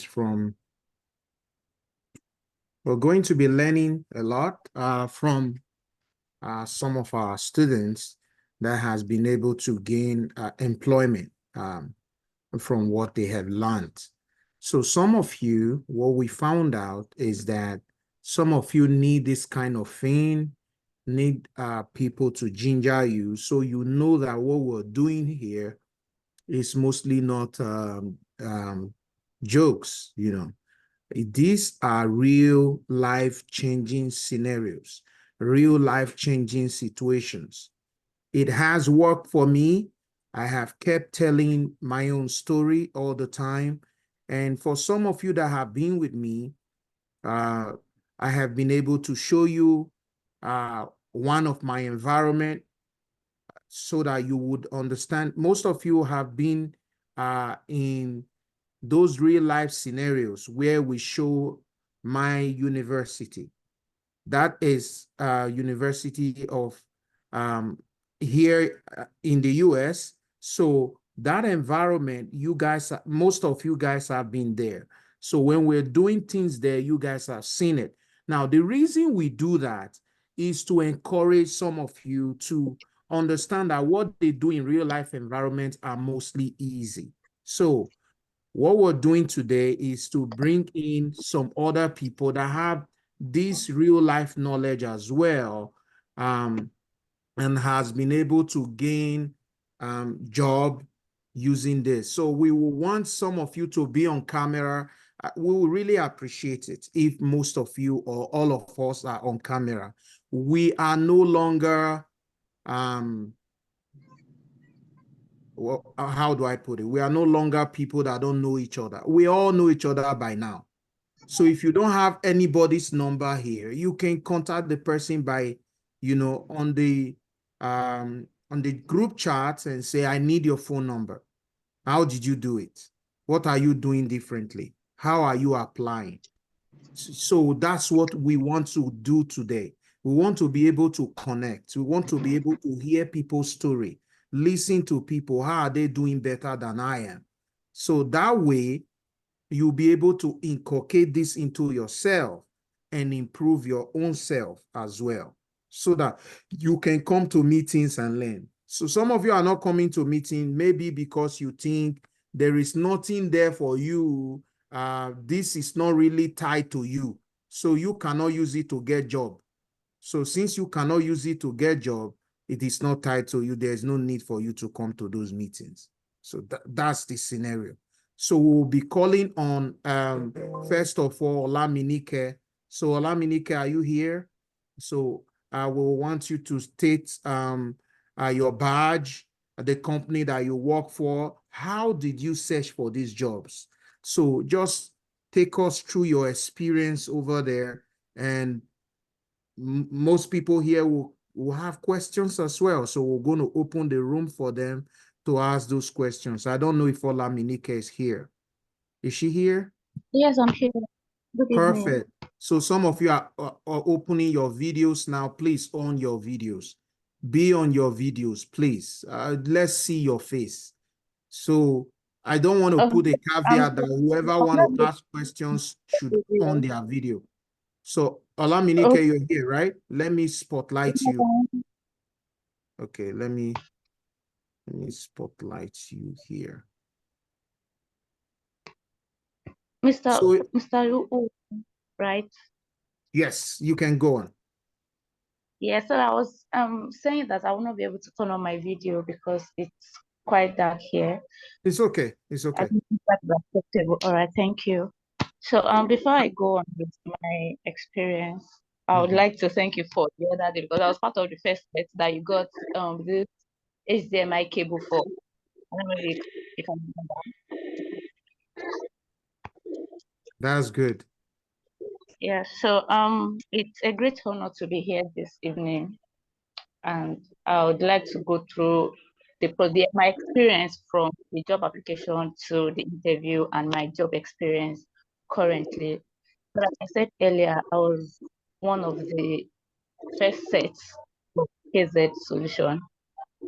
from, we're going to be learning a lot from some of our students that has been able to gain employment from what they have learned. So some of you, what we found out is that some of you need this kind of thing, need people to ginger you, so you know that what we're doing here is mostly not jokes, you know. These are real life-changing scenarios, real life-changing situations. It has worked for me. I have kept telling my own story all the time. And for some of you that have been with me, I have been able to show you one of my environment so that you would understand. Most of you have been in those real life scenarios where we show my university. That is University of here in the US. So that environment, you guys, most of you guys have been there. So when we're doing things there, you guys have seen it. Now, the reason we do that is to encourage some of you to understand that what they do in real life environments are mostly easy. So what we're doing today is to bring in some other people that have this real life knowledge as well, and has been able to gain job using this. So we will want some of you to be on camera. We will really appreciate it if most of you or all of us are on camera. We are no longer well, how do I put it? We are no longer people that don't know each other. We all know each other by now. So if you don't have anybody's number here, you can contact the person by, on the group chat and say, I need your phone number. How did you do it? What are you doing differently? How are you applying? So that's what we want to do today. We want to be able to connect. We want to be able to hear people's story, listen to people. How are they doing better than I am? So that way, you'll be able to inculcate this into yourself and improve your own self as well, so that you can come to meetings and learn. So some of you are not coming to meeting, maybe because you think there is nothing there for you. This is not really tied to you. So you cannot use it to get job. So since you cannot use it to get job, it is not tied to you. There's no need for you to come to those meetings. So that's the scenario. So we'll be calling on, first of all, Olaminike. So Olaminike, are you here? So I will want you to state your badge, the company that you work for. How did you search for these jobs? So just take us through your experience over there, and most people here will have questions as well. So we're going to open the room for them to ask those questions. I don't know if Olaminike is here. Is she here? Yes, I'm here. Good evening. Perfect. So some of you are opening your videos now. Please on your videos. Be on your videos, please. Let's see your face. So I don't want to put a caveat that whoever want to ask questions should on their video. So Olaminike, you're here, right? Let me spotlight you. Okay, let me spotlight you here. Mr. Lu, right? Yes, you can go on. Yeah, so I was saying that I will not be able to turn on my video because it's quite dark here. It's okay. It's okay. I think that's acceptable. All right, thank you. So before I go on with my experience, I would like to thank you for the other day, because I was part of the first set that you got this HDMI cable for. I don't know if you can remember. That's good. Yeah, so it's a great honor to be here this evening, and I would like to go through my experience from the job application to the interview and my job experience currently. But like I said earlier, I was one of the first sets of KZ Solution,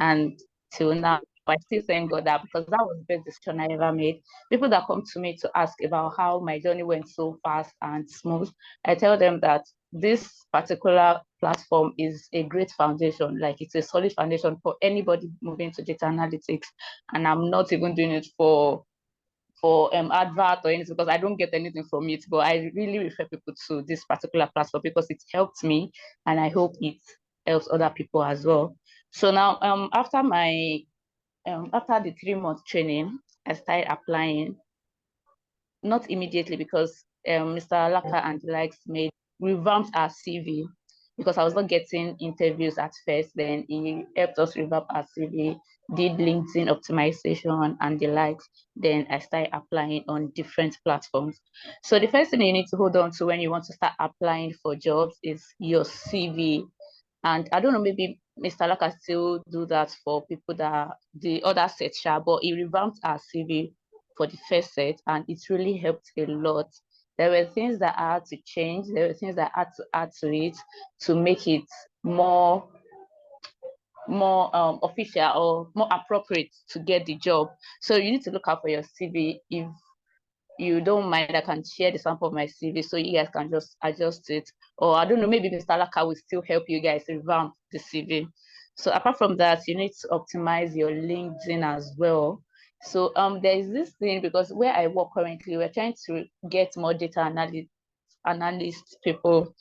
and till now But I still thank God that, because that was the best decision I ever made. People that come to me to ask about how my journey went so fast and smooth, I tell them that this particular platform is a great foundation. Like, it's a solid foundation for anybody moving to data analytics. And I'm not even doing it for advert or anything, because I don't get anything from it. But I really refer people to this particular platform because it helped me, and I hope it helps other people as well. So now, after the 3-month training, I started applying. Not immediately, because Mr. Alaka and the likes revamped our CV, because I was not getting interviews at first. Then he helped us revamp our CV, did LinkedIn optimization and the likes. Then I started applying on different platforms. So the first thing you need to hold on to when you want to start applying for jobs is your CV. And I don't know, maybe Mr. Alaka still do that for people that the other set, but he revamped our CV for the first set, and it really helped a lot. There were things that I had to change. There were things that I had to add to it to make it more official or more appropriate to get the job. So you need to look out for your CV. If you don't mind, I can share the sample of my CV so you guys can just adjust it. Or I don't know, maybe Mr. Alaka will still help you guys revamp the CV. So apart from that, you need to optimize your LinkedIn as well. So there is this thing, because where I work currently, we're trying to get more data analyst people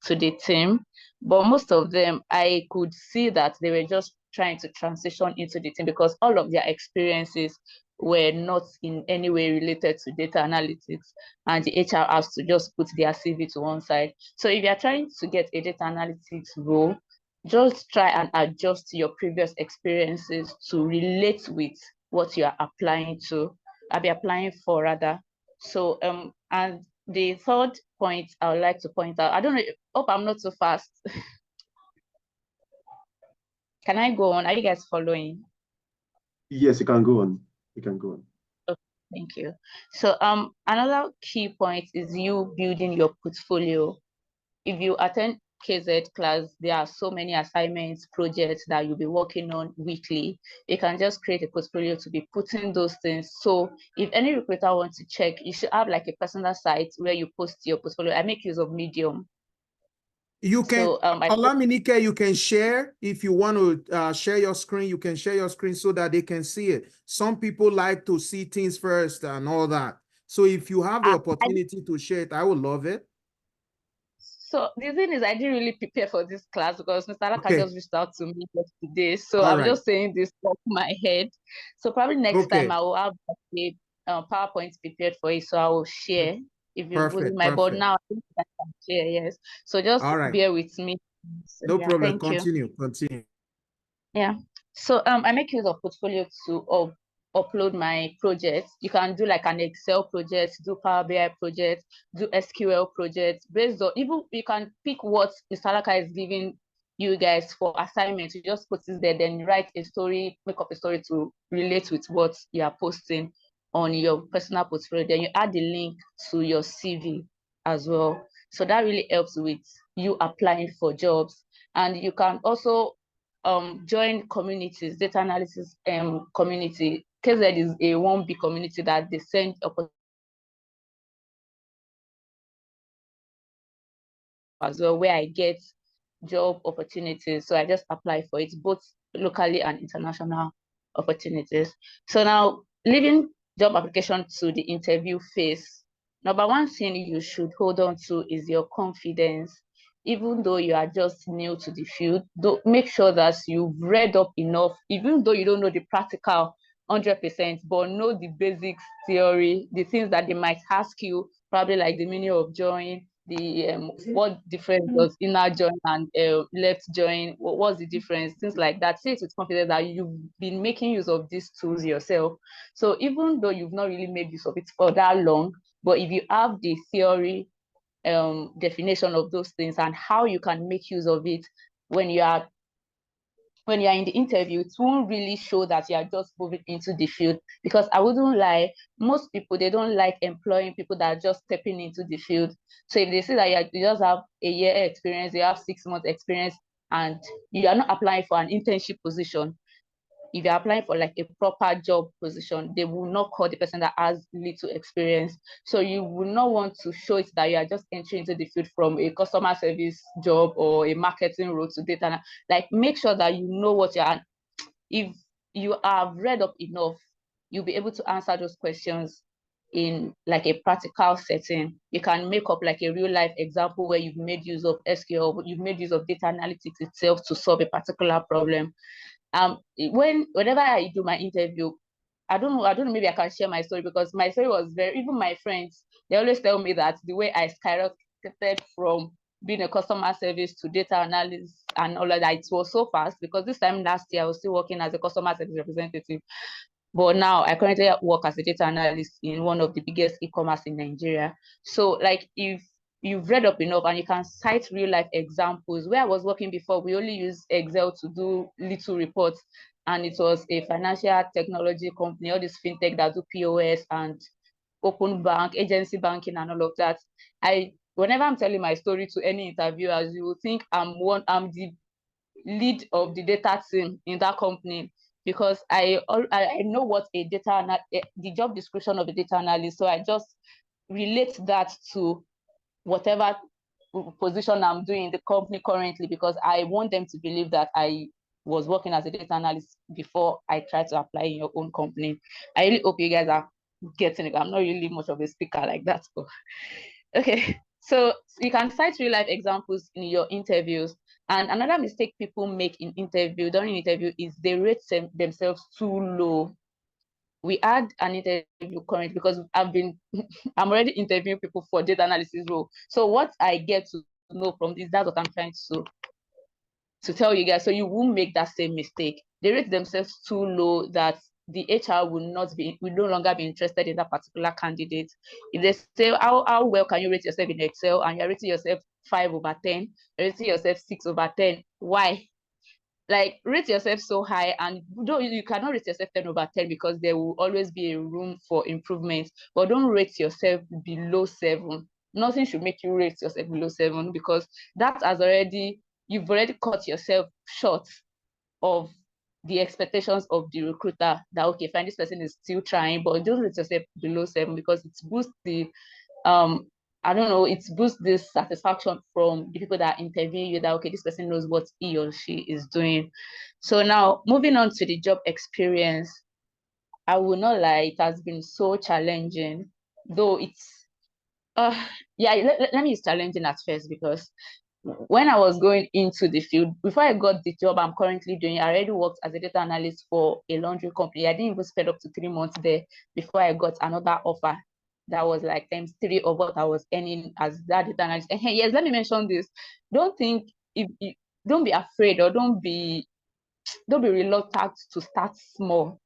to the team, but most of them, I could see that they were just trying to transition into the team because all of their experiences were not in any way related to data analytics, and the HR has to just put their CV to one side. So if you're trying to get a data analytics role, just try and adjust your previous experiences to relate with what you are applying to. I'll be applying for rather. So and the third point I would like to point out, I don't know, hope I'm not too fast. Can I go on? Are you guys following? Yes, you can go on. You can go on. Okay, thank you. So another key point is you building your portfolio. If you attend KZ class, there are so many assignments, projects that you'll be working on weekly. You can just create a portfolio to be putting those things. So if any recruiter wants to check, you should have like a personal site where you post your portfolio. I make use of Medium. You can, so, Olaminike, you can share. If you want to share your screen, you can share your screen so that they can see it. Some people like to see things first and all that. So if you have the opportunity to share it, I would love it. So the thing is, I didn't really prepare for this class because Mr. Alaka just reached out to me yesterday. So I'm just saying this off my head. So probably next time I will have a PowerPoint prepared for it. So I will share if you wouldn't mind. But now I think I can share, yes. So just bear with me. So, no problem. Thank you. Continue. Yeah. So I make use of portfolio to upload my projects. You can do like an Excel project, do Power BI project, do SQL projects based on, even you can pick what Mr. Alaka is giving you guys for assignments. You just put it there, then write a story, make up a story to relate with what you are posting on your personal portfolio. Then you add the link to your CV as well. So that really helps with you applying for jobs. And you can also join communities, data analysis community. KZ is a one big community that they send as well, where I get job opportunities. So I just apply for it, both locally and international opportunities. So now, leaving job application to the interview phase, number one thing you should hold on to is your confidence. Even though you are just new to the field, make sure that you've read up enough, even though you don't know the practical 100%, but know the basics theory, the things that they might ask you, probably like the meaning of join, the what difference does inner join and left join, what's the difference, things like that. Say it with confidence that you've been making use of these tools yourself. So even though you've not really made use of it for that long, but if you have the theory definition of those things and how you can make use of it when you are in the interview, it won't really show that you are just moving into the field. Because I wouldn't lie, most people, they don't like employing people that are just stepping into the field. So if they say that you just have a year experience, you have 6 months experience, and you are not applying for an internship position, if you're applying for like a proper job position, they will not call the person that has little experience. So you will not want to show it that you are just entering into the field from a customer service job or a marketing role to data. Like, make sure that you know what you are. If you have read up enough, you'll be able to answer those questions in like a practical setting. You can make up like a real life example where you've made use of SQL, you've made use of data analytics itself to solve a particular problem. Whenever I do my interview, I don't know, maybe I can share my story, because my story was even my friends, they always tell me that the way I skyrocketed from being a customer service to data analyst and all of that, it was so fast, because this time last year I was still working as a customer service representative. But now I currently work as a data analyst in one of the biggest e-commerce in Nigeria. So like, if you've read up enough and you can cite real life examples. Where I was working before, we only used Excel to do little reports, and it was a financial technology company, all this fintech that do POS and open bank, agency banking and all of that. Whenever I'm telling my story to any interviewers, you will think I'm the lead of the data team in that company, because I know what the job description of a data analyst. So I just relate that to whatever position I'm doing in the company currently, because I want them to believe that I was working as a data analyst before I try to apply in your own company. I really hope you guys are getting it. I'm not really much of a speaker like that. But okay, so you can cite real life examples in your interviews. And another mistake people make during interview is they rate themselves too low. We had an interview currently, because I'm already interviewing people for data analysis role. So what I get to know from this, that's what I'm trying to tell you guys, so you won't make that same mistake. They rate themselves too low that the HR will no longer be interested in that particular candidate. If they say, how well can you rate yourself in Excel, and you're rating yourself 5/10, you're rating yourself 6/10, why? Like, rate yourself so high, and though you cannot rate yourself 10/10, because there will always be a room for improvement, but don't rate yourself below 7. Nothing should make you rate yourself below 7, because you've already cut yourself short of the expectations of the recruiter, that okay, fine, this person is still trying, but don't rate yourself below 7, because it boosts the it boosts this satisfaction from the people that interview you, that okay, this person knows what he or she is doing. So now, moving on to the job experience, I will not lie, it has been so challenging, though it's let me use challenging at first, because when I was going into the field, before I got the job I'm currently doing, I already worked as a data analyst for a laundry company. I didn't even spend up to 3 months there before I got another offer that was like times 3 of what I was earning as that data analyst. And yes, let me mention this. Don't be afraid, or don't be reluctant to start small.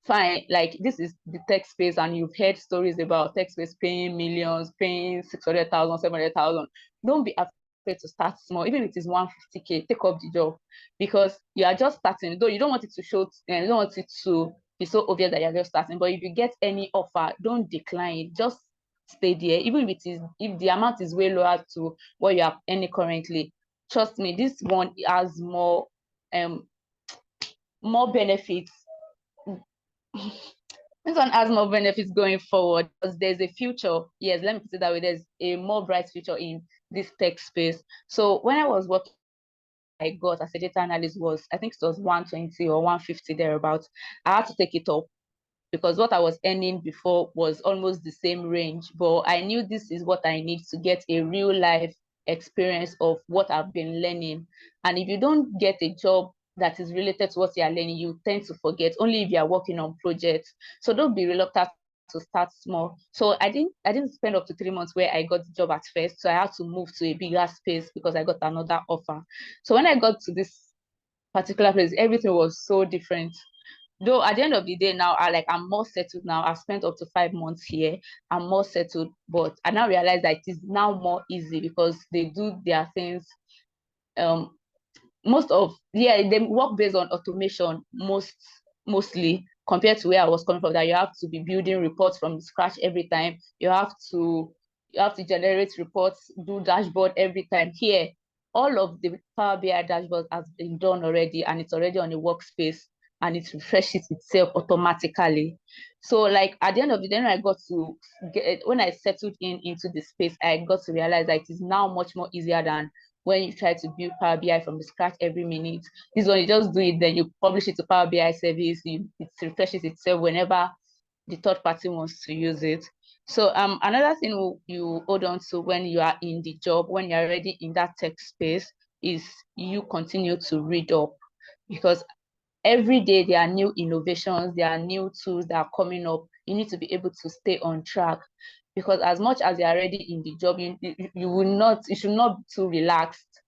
Fine, like, this is the tech space, and you've heard stories about tech space paying millions, paying 600,000, 700,000. Don't be afraid to start small. Even if it is 150K, take up the job, because you are just starting. Though you don't want it to show, you don't want it to be so obvious that you're just starting. But if you get any offer, don't decline it. Just stay there, even if the amount is way lower to what you are earning currently. Trust me, this one has more benefits. This one has more benefits going forward, because there's a future. Yes, let me put it that way. There's a more bright future in this tech space. So when I was working, I got as a data analyst was, I think it was 120 or 150 thereabouts. I had to take it up, because what I was earning before was almost the same range. But I knew this is what I need to get a real life experience of what I've been learning. And if you don't get a job that is related to what you are learning, you tend to forget, only if you are working on projects. So don't be reluctant to start small. So I didn't spend up to 3 months where I got the job at first. So I had to move to a bigger space, because I got another offer. So when I got to this particular place, everything was so different. Though at the end of the day now, I'm more settled now. I've spent up to 5 months here. I'm more settled, but I now realize that it is now more easy, because they do their things. They work based on automation mostly, compared to where I was coming from, that you have to be building reports from scratch every time. You have to generate reports, do dashboard every time. Here, all of the Power BI dashboards has been done already, and it's already on a workspace. and it refreshes itself automatically. So like at the end of the day, when I got to when I settled into the space, I got to realize that it is now much more easier than when you try to build Power BI from the scratch every minute. This one, you just do it, then you publish it to Power BI service, it refreshes itself whenever the third party wants to use it. So another thing you hold on to when you are in the job, when you're already in that tech space, is you continue to read up, because every day there are new innovations, there are new tools that are coming up. You need to be able to stay on track, because as much as you're already in the job, you should not be too relaxed,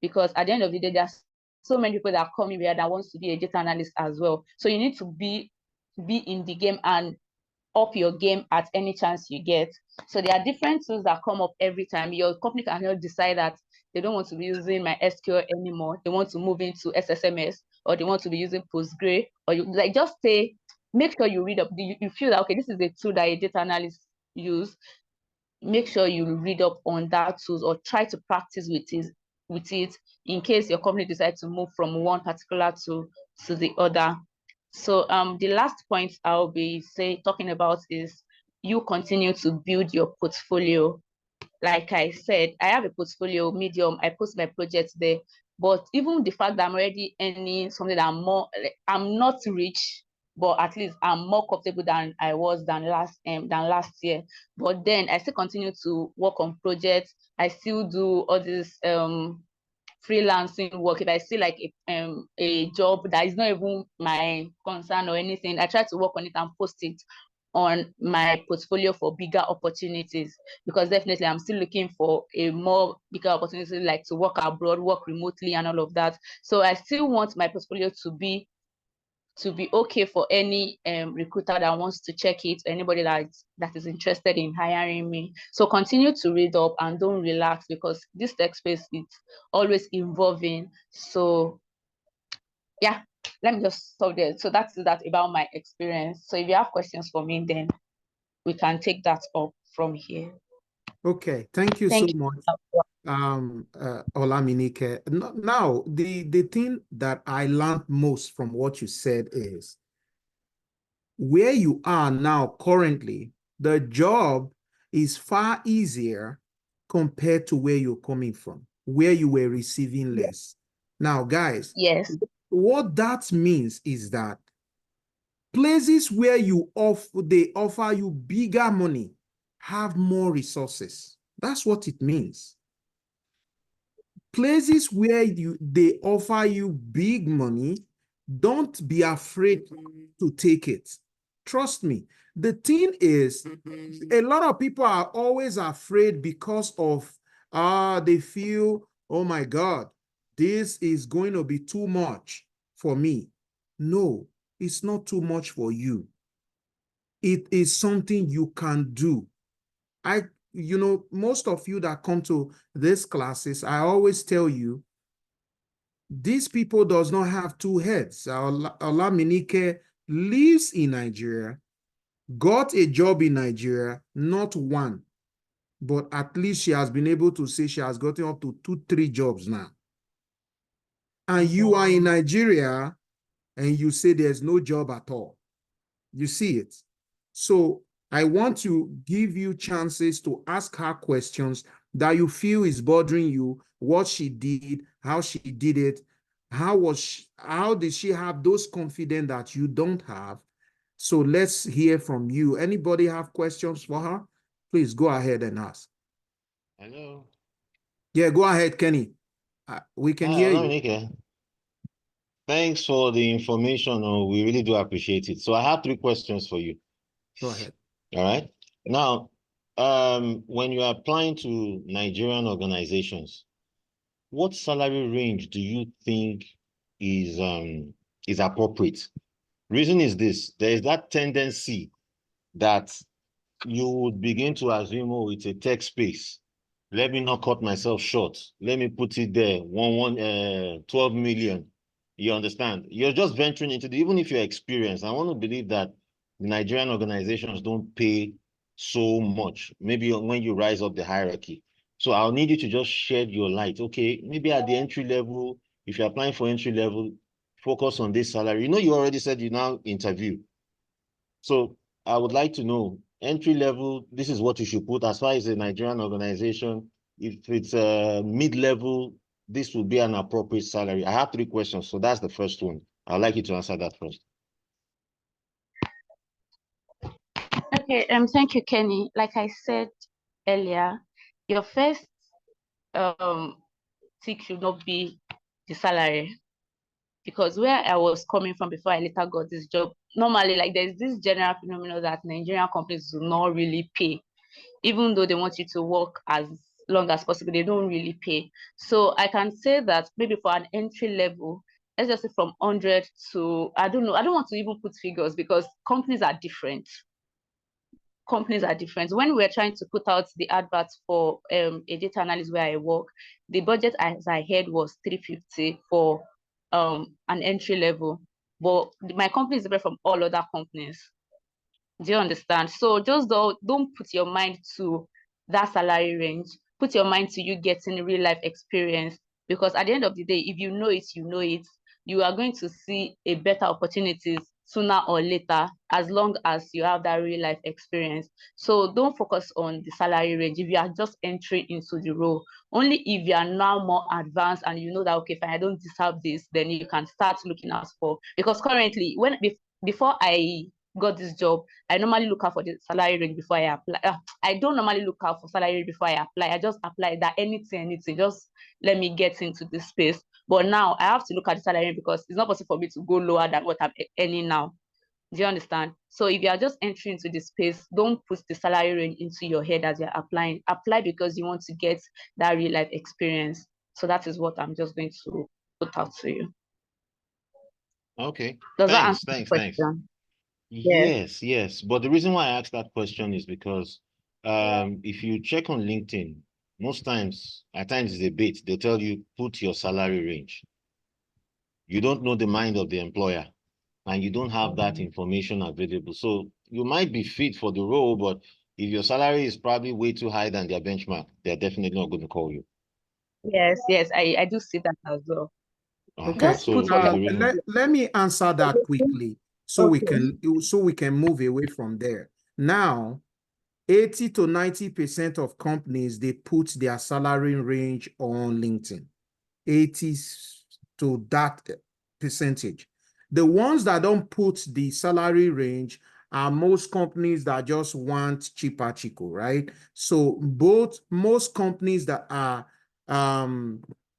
because at the end of the day, there's so many people that are coming here that wants to be a data analyst as well. So you need to be in the game and up your game at any chance you get. So there are different tools that come up every time. Your company cannot decide that they don't want to be using MySQL anymore. They want to move into SSMS, or they want to be using Postgre, or you like just say, make sure you read up. You feel that, okay, this is a tool that a data analyst use. Make sure you read up on that tools, or try to practice with it in case your company decides to move from one particular tool to the other. So the last point I'll be talking about is you continue to build your portfolio. Like I said, I have a portfolio, Medium. I post my projects there. But even the fact that I'm already earning something that I'm not rich, but at least I'm more comfortable than I was than last year. But then I still continue to work on projects. I still do all this freelancing work. If I see like a job that is not even my concern or anything, I try to work on it and post it on my portfolio for bigger opportunities, because definitely I'm still looking for a more bigger opportunity, like to work abroad, work remotely and all of that. So I still want my portfolio to be okay for any recruiter that wants to check it, anybody that is interested in hiring me. So continue to read up and don't relax, because this tech space is always evolving. So yeah, let me just stop there. So that's that about my experience. So if you have questions for me, then we can take that up from here. Okay, thank you so much, Olaminike. Now, the thing that I learned most from what you said is, where you are now currently, the job is far easier compared to where you're coming from, where you were receiving less. Now, guys, yes, what that means is that places where they offer you bigger money have more resources. That's what it means. Places where they offer you big money, don't be afraid to take it. Trust me. The thing is, a lot of people are always afraid because of they feel, oh my God, this is going to be too much for me. No, it's not too much for you. It is something you can do. Most of you that come to these classes, I always tell you, these people does not have two heads. Olaminike lives in Nigeria, got a job in Nigeria, not one, but at least she has been able to say she has gotten up to 2-3 jobs now. And you are in Nigeria and you say there's no job at all. You see it. So I want to give you chances to ask her questions that you feel is bothering you, what she did, how she did it, how did she have those confidence that you don't have. So let's hear from you. Anybody have questions for her? Please go ahead and ask. Hello. Yeah, go ahead, Kenny. We can hear you. Olaminike. Thanks for the information. We really do appreciate it. So I have 3 questions for you. Go ahead. All right. Now, when you are applying to Nigerian organizations, what salary range do you think is appropriate? Reason is this: there is that tendency that you would begin to assume, oh, it's a tech space. Let me not cut myself short. Let me put it there, 12 million. You understand? You're just venturing into even if you're experienced. I want to believe that Nigerian organizations don't pay so much, maybe when you rise up the hierarchy. So I'll need you to just shed your light. Okay, maybe at the entry level, if you're applying for entry level, focus on this salary? You know, you already said you now interview. So I would like to know, entry level, this is what you should put as far as a Nigerian organization. If it's a mid-level, this would be an appropriate salary. I have 3 questions, so that's the first one. I'd like you to answer that first. Okay, thank you, Kenny. Like I said earlier, your first tick should not be the salary, because where I was coming from before I later got this job, normally, like, there's this general phenomenon that Nigerian companies do not really pay, even though they want you to work as long as possible, they don't really pay. So I can say that maybe for an entry level, let's just say from 100 to, I don't know, I don't want to even put figures because companies are different. Companies are different. When we're trying to put out the adverts for a data analyst where I work, the budget, as I heard, was 350 for an entry level. But my company is different from all other companies. Do you understand? So just don't put your mind to that salary range. Put your mind to you getting real life experience, because at the end of the day, if you know it, you know it. You are going to see a better opportunities sooner or later, as long as you have that real life experience. So don't focus on the salary range if you are just entering into the role. Only if you are now more advanced and you know that, okay, fine, I don't deserve this, then you can start looking out for. Because currently, before I got this job, I normally look out for the salary range before I apply. I don't normally look out for salary before I apply. I just apply that anything, just let me get into this space. But now I have to look at the salary because it's not possible for me to go lower than what I'm earning now. Do you understand? So if you are just entering into the space, don't put the salary range into your head as you're applying. Apply because you want to get that real life experience. So that is what I'm just going to put out to you. Okay. Does that Thanks, answer the thanks. question? Yes. Yes. But the reason why I asked that question is because if you check on LinkedIn, most times, at times it's a bit, they'll tell you, put your salary range. You don't know the mind of the employer, and you don't have that information available. So you might be fit for the role, but if your salary is probably way too high than their benchmark, they're definitely not going to call you. Yes, I do see that as well. Okay, Just So put that's what the reason. let me answer that quickly so we can move away from there. Now, 80 to 90% of companies, they put their salary range on LinkedIn. 80 to that percentage. The ones that don't put the salary range are most companies that just want cheaper chico, right? So most companies that are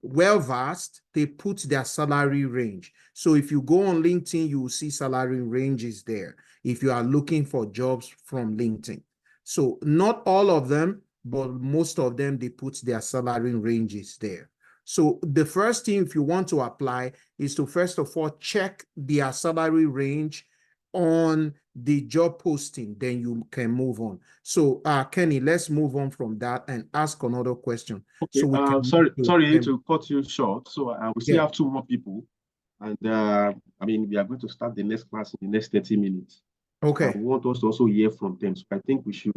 well-versed, they put their salary range. So if you go on LinkedIn, you will see salary ranges there if you are looking for jobs from LinkedIn. So not all of them, but most of them, they put their salary ranges there. So the first thing, if you want to apply, is to first of all check their salary range on the job posting, then you can move on. So Kenny, let's move on from that and ask another question. Okay, So we can sorry to cut you short. So we still Yeah. have 2 more people. And I mean, we are going to start the next class in the next 30 minutes. Okay. I want us to also hear from them. So I think the 2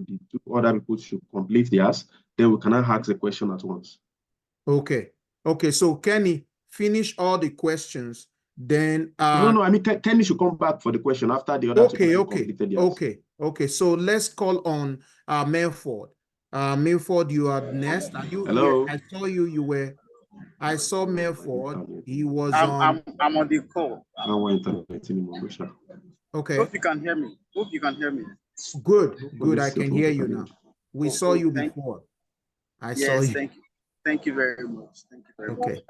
other people should complete theirs. Then we can ask the question at once. Okay. Okay. So Kenny, finish all the questions. Then No, I mean Kenny should come back for the question after the other 2 people completed theirs. Okay. So let's call on Melford. Milford, you are next. Are you here? Hello. I saw you. You were. I saw Melford. He was I'm on the call. Okay. Hope you can hear me. Good. I can hear you now. We saw you before. I saw Yes, you. thank you. Thank you very much. Okay.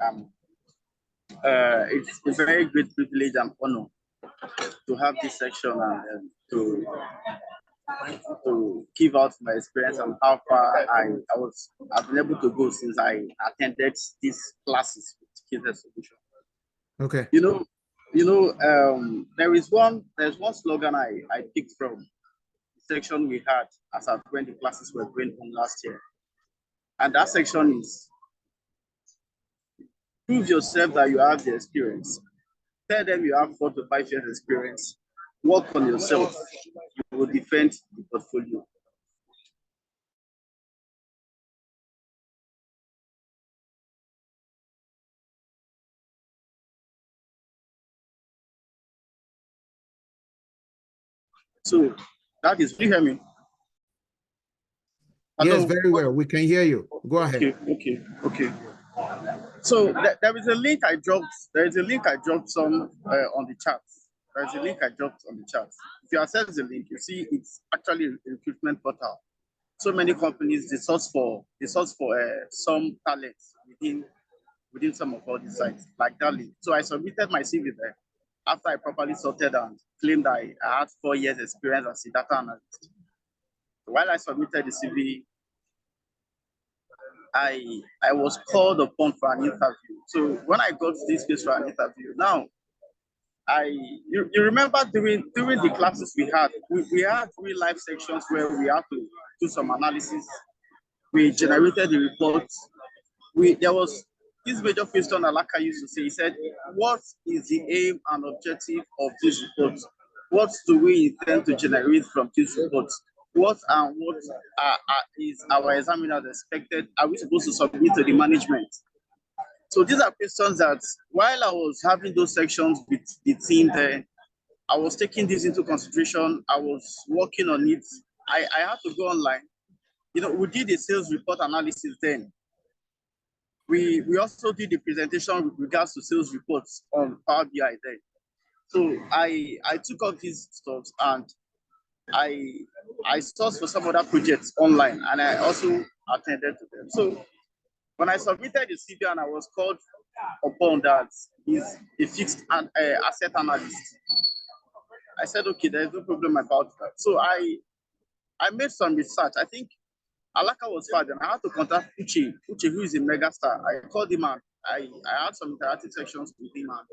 It's a very great privilege and honor to have this section and to give out my experience and how far I've been able to go since I attended these classes with KZ Solution. Okay. There's one slogan I picked from the section we had as at when the classes were going on last year. And that section is prove yourself that you have the experience. Tell them you have 4 to 5 years experience. Work on yourself. You will defend the portfolio. So that is, do you hear me? Yes, Hello? very well. We can hear you. Go ahead. Okay. So there is a link I dropped. There is a link I dropped on the chat. There is a link I dropped on the chat. If you access the link, you see it's actually a recruitment portal. So many companies they source for some talents within some of all these sites, like that link. So I submitted my CV there after I properly sorted and claimed I had 4 years experience as a data analyst. While I submitted the CV, I was called upon for an interview. So when I got to this place for an interview, now you remember during the classes we had real life sections where we had to do some analysis. We generated the reports. There was this major question Alaka used to say. He said, "What is the aim and objective of this report? What do we intend to generate from this report? What is our examiners expected? Are we supposed to submit to the management?" So these are questions that while I was having those sections with the team there, I was taking this into consideration. I was working on it. I had to go online. You know, we did a sales report analysis then. We also did the presentation with regards to sales reports on Power BI then. So I took up these stuff and I sourced for some other projects online and I also attended to them. So when I submitted the CV and I was called upon that is a fixed asset analyst, I said, okay, there's no problem about that. So I made some research. I think Alaka was fired and I had to contact Uche, who is a megastar. I called him and I had some interactive sections with him. And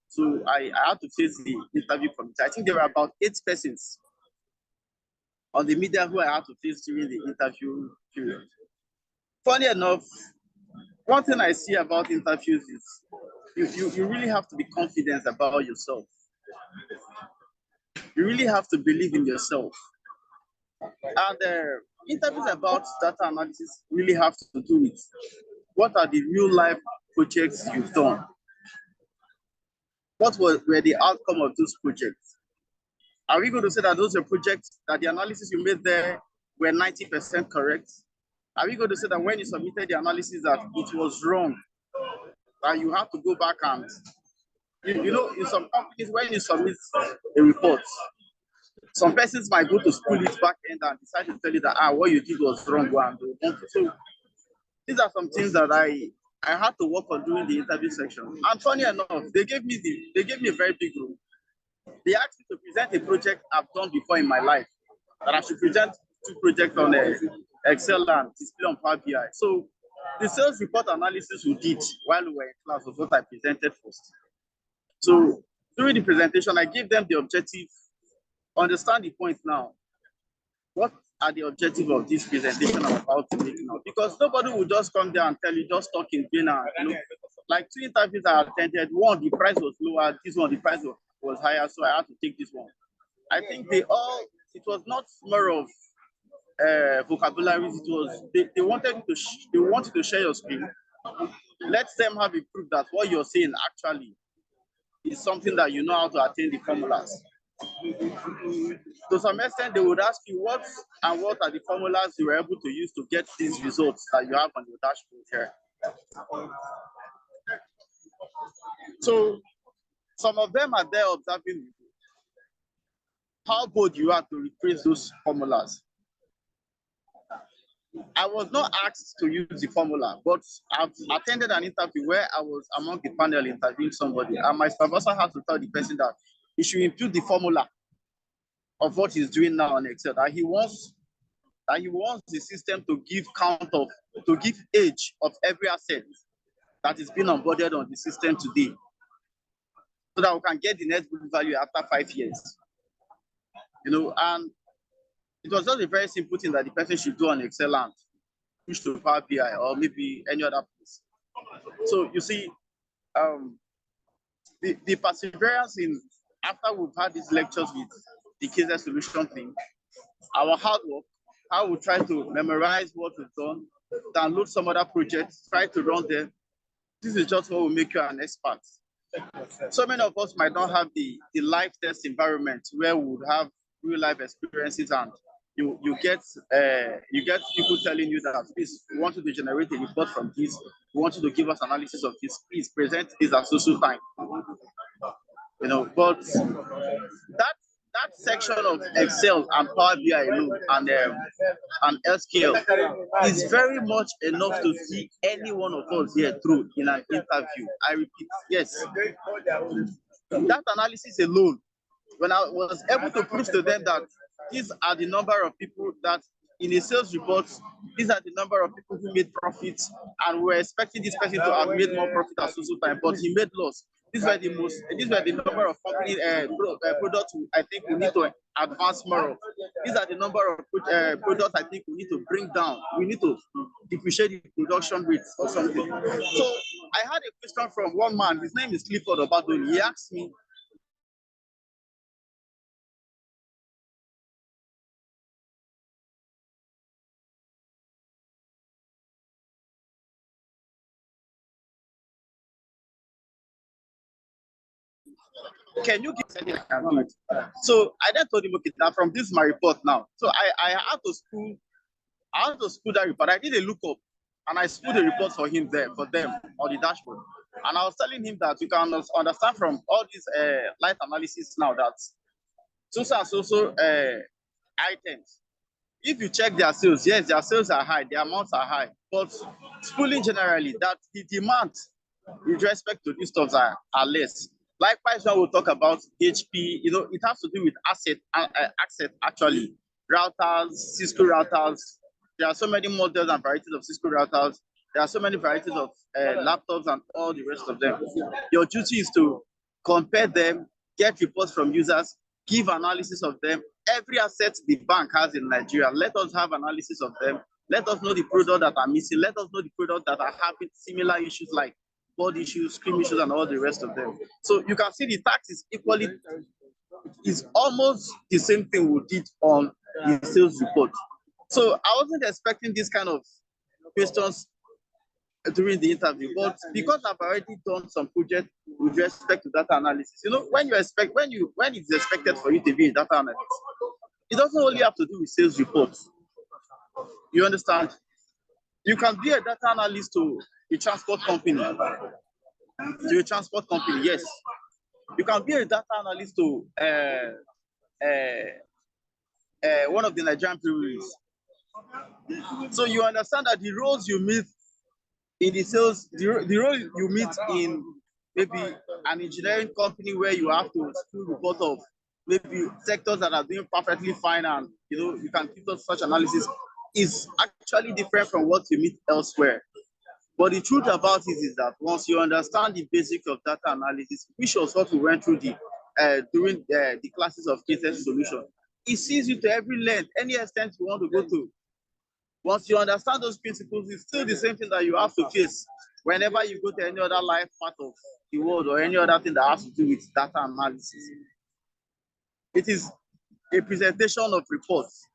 so I had to face the interview committee. I think there were about 8 persons on the media who I had to face during the interview period. Funny enough, one thing I see about interviews is you really have to be confident about yourself. You really have to believe in yourself. And interviews about data analysis really have to do with what are the real life projects you've done? What were the outcome of those projects? Are we going to say that those are projects that the analysis you made there were 90% correct? Are we going to say that when you submitted the analysis that it was wrong, that you have to go back and, you know, in some companies, when you submit a report, some persons might go to school it back end and decide to tell you that what you did was wrong. So these are some things that I had to work on during the interview section. And funny enough, they gave me a very big room. They asked me to present a project I've done before in my life, that I should present 2 projects on Excel and display on Power BI. So the sales report analysis we did while we were in class was what I presented first. So during the presentation, I gave them the objective. Understand the point now. What are the objectives of this presentation I'm about to make now? Because nobody will just come there and tell you, just talk in vain. You know, like 2 interviews I attended, one, the price was lower, this one, the price was higher, so I had to take this one. I think it was not more of vocabularies, it was, they wanted to share your screen. Let them have a proof that what you're saying actually is something that you know how to attain the formulas. To some extent, they would ask you what are the formulas you were able to use to get these results that you have on your dashboard here. So some of them are there observing how bold you are to rephrase those formulas. I was not asked to use the formula, but I've attended an interview where I was among the panel interviewing somebody, and my supervisor had to tell the person that he should impute the formula of what he's doing now on Excel, that he wants the system to give age of every asset that is being onboarded on the system today, so that we can get the net book value after 5 years. You know, and it was just a very simple thing that the person should do on Excel and push to Power BI or maybe any other place. So you see, the perseverance in, after we've had these lectures with the KZ solution thing, our hard work, how we try to memorize what we've done, download some other projects, try to run them. This is just what will make you an expert. So many of us might not have the live test environment where we would have real life experiences, and you get people telling you that, please, we want you to generate a report from this, we want you to give us analysis of this, please present this at social time. You know, but that section of Excel and Power BI alone and SQL is very much enough to see any one of us here through in an interview. I repeat, yes. That analysis alone, when I was able to prove to them that these are the number of people that in a sales report, these are the number of people who made profits, and we're expecting this person to have made more profit at social time, but he made loss. These were the number of company products I think we need to advance more of. These are the number of products I think we need to bring down. We need to depreciate the production rates or something. So I had a question from one man. His name is Clifford Obadoni. He asked me, can you give me? I can do it. So I then told him, okay, now from this my report now. So I had to spool that report. I did a lookup and I spooled the report for him there, for them on the dashboard. And I was telling him that you can understand from all these light analysis now that so items, if you check their sales, yes, their sales are high, their amounts are high, but spooling generally that the demand with respect to these stocks are less. Likewise, when we talk about HP, you know, it has to do with asset actually. Routers, Cisco routers. There are so many models and varieties of Cisco routers. There are so many varieties of laptops and all the rest of them. Your duty is to compare them, get reports from users, give analysis of them. Every asset the bank has in Nigeria, let us have analysis of them. Let us know the products that are missing. Let us know the products that are having similar issues like board issues, screen issues, and all the rest of them. So you can see the tax is almost the same thing we did on the sales report. So I wasn't expecting this kind of questions during the interview, but because I've already done some projects with respect to data analysis, you know, when it's expected for you to be a data analyst, it doesn't only have to do with sales reports. You understand? You can be a data analyst to a transport company. Yes. You can be a data analyst to one of the Nigerian breweries. So you understand that the roles you meet in the sales, the role you meet in maybe an engineering company where you have to do report of maybe sectors that are doing perfectly fine, and you know you can keep such analysis, is actually different from what you meet elsewhere. But the truth about it is that once you understand the basics of data analysis, which was what we went through during the classes of case solution, it sees you to every length, any extent you want to go to. Once you understand those principles, it's still the same thing that you have to face whenever you go to any other life part of the world or any other thing that has to do with data analysis. It is a presentation of reports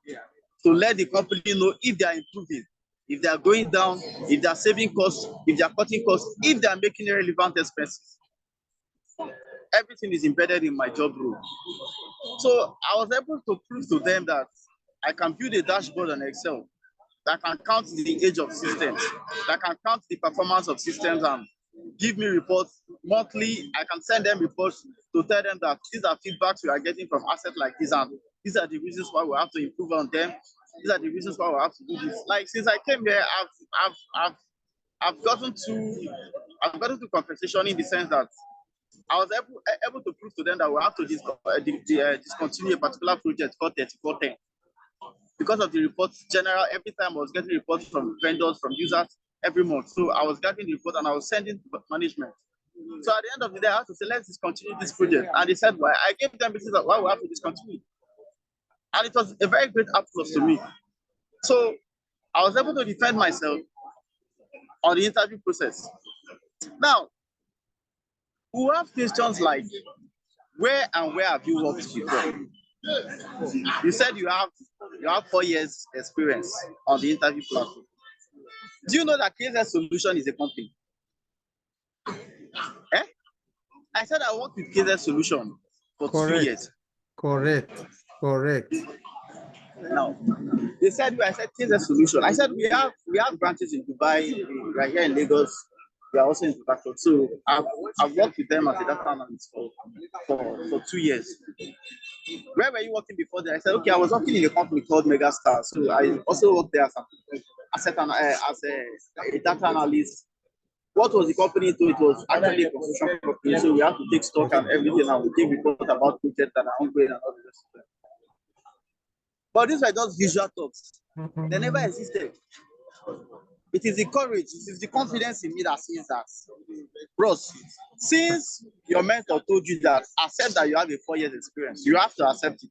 to let the company know if they are improving, if they are going down, if they are saving costs, if they are cutting costs, if they are making irrelevant expenses. Everything is embedded in my job role. So I was able to prove to them that I can build a dashboard on Excel that can count the age of systems, that can count the performance of systems and give me reports monthly. I can send them reports to tell them that these are feedbacks we are getting from assets like this, and these are the reasons why we have to improve on them. These are the reasons why we have to do this. Like since I came here, I've gotten to compensation in the sense that I was able to prove to them that we have to discontinue a particular project called 3410 because of the reports. Every time I was getting reports from vendors, from users every month. So I was getting the report and I was sending to management. So at the end of the day, I had to say, let's discontinue this project. And they said, why? I gave them reasons why we have to discontinue. And it was a very great applause to me. So I was able to defend myself on the interview process. Now, we have questions like, where have you worked before? You said you have 4 years experience on the interview platform. Do you know that KZ Solution is a company? I said I worked with KZ Solution for 2 years. Correct. Correct. Now, they said, I said, here's a solution. I said, we have branches in Dubai, right here in Lagos. We are also in Port. So I've worked with them as a data analyst for 2 years. Where were you working before that? I said, okay, I was working in a company called Megastar. So I also worked there as a data analyst. What was the company to? It was actually a construction company. So we have to take stock and everything, and we take report about projects that are ongoing and all the rest of them. But these were just visual thoughts. They never existed. It is the courage, it is the confidence in me that says that. Bros, since your mentor told you that, accept that you have a 4 years experience, you have to accept it.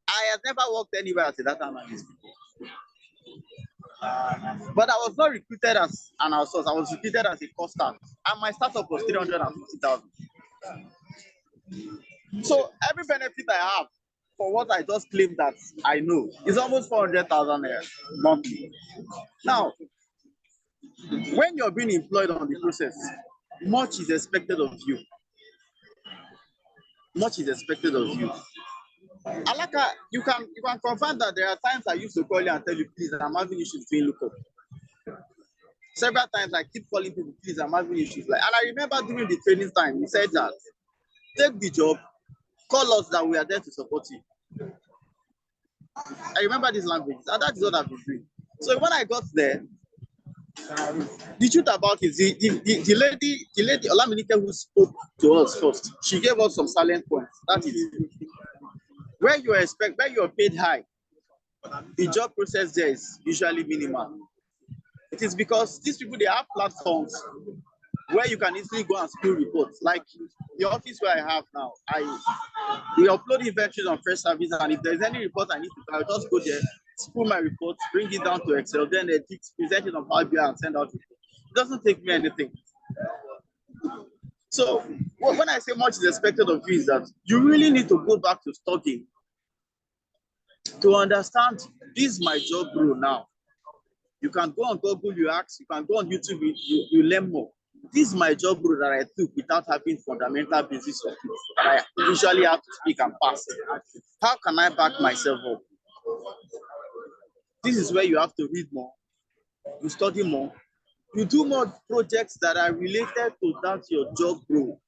I have never worked anywhere as a data analyst before. But I was not recruited as an outsource, I was recruited as a cost staff. And my startup was 350,000. So every benefit I have for what I just claimed that I know is almost 400,000 monthly. Now, when you're being employed on the process, much is expected of you. Much is expected of you. Alaka, you can confirm that there are times I used to call you and tell you, please, I'm having issues doing lookup. Several times I keep calling people, please, I'm having issues. And I remember during the training time, you said that take the job, call us that we are there to support you. I remember these languages, and that is what I've been doing. So when I got there, the truth about it is the lady Olaminike who spoke to us first, she gave us some salient points. That is where you're paid high, the job process there is usually minimal. It is because these people, they have platforms where you can easily go and spill reports. Like the office where I have now, we upload inventories on Fresh Service, and if there's any report I need to, I'll just go there, spill my report, bring it down to Excel, then edit, present it on Power BI, and send out. It doesn't take me anything. So when I say much is expected of you, is that you really need to go back to studying to understand this is my job role now. You can go on Google, you ask, you can go on YouTube, you learn more. This is my job role that I took without having fundamental basis of it. I usually have to speak and pass. How can I back myself up? This is where you have to read more, you study more, you do more projects that are related to that your job role.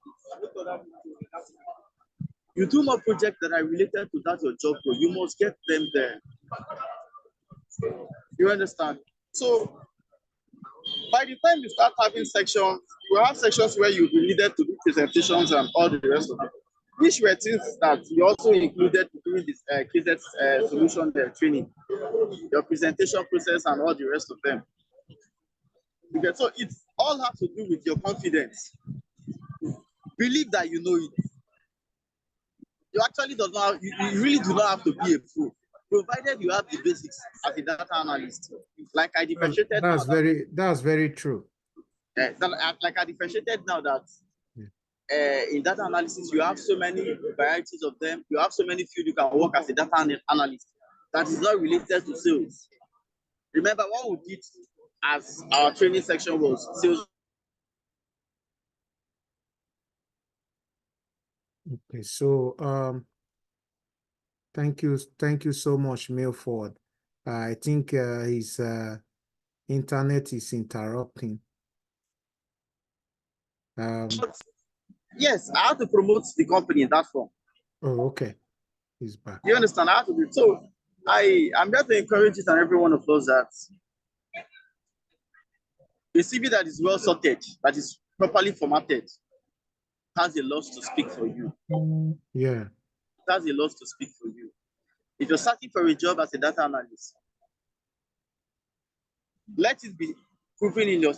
You do more projects that are related to that your job role. You must get them there. You understand? So by the time you start having sections, you have sections where you'll be needed to do presentations and all the rest of it, which were things that you also included during this KZ solution training, your presentation process and all the rest of them. Okay, so it all has to do with your confidence. Believe that you know it. You actually do not. You really do not have to be a pro, provided you have the basics as a data analyst. Like I differentiated. That's very true. Like I differentiated now that in data analysis you have so many varieties of them. You have so many fields you can work as a data analyst that is not related to sales. Remember what we did as our training section was sales. Okay, so thank you so much, Milford. I think his internet is interrupting. Yes, I have to promote the company in that form. Oh, okay. He's back. You understand? I have to do it. So I'm here to encourage each and every one of us that a CV that is well sorted, that is properly formatted, has a lot to speak for you. Yeah. It has a lot to speak for you. If you're searching for a job as a data analyst, let it be proven in your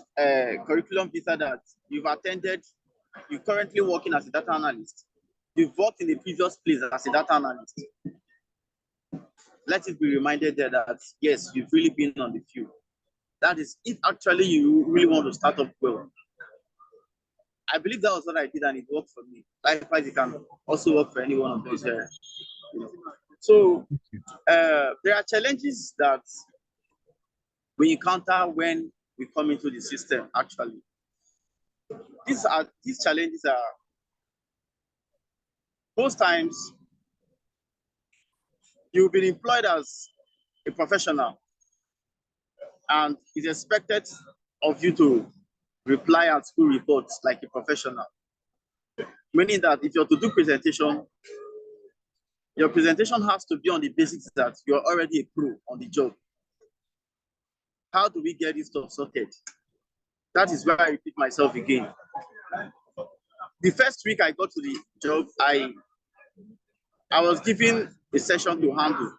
curriculum vita that you've attended, you're currently working as a data analyst. You've worked in a previous place as a data analyst. Let it be reminded there that, yes, you've really been on the field. That is, if actually you really want to start up well. I believe that was what I did and it worked for me. Likewise, it can also work for any one of those here. So there are challenges that we encounter when we come into the system, actually. These challenges are most times you've been employed as a professional, and it's expected of you to reply at school reports like a professional. Meaning that if you're to do presentation, your presentation has to be on the basis that you're already a pro on the job. How do we get this stuff sorted? That is where I repeat myself again. The first week I got to the job, I was given a session to handle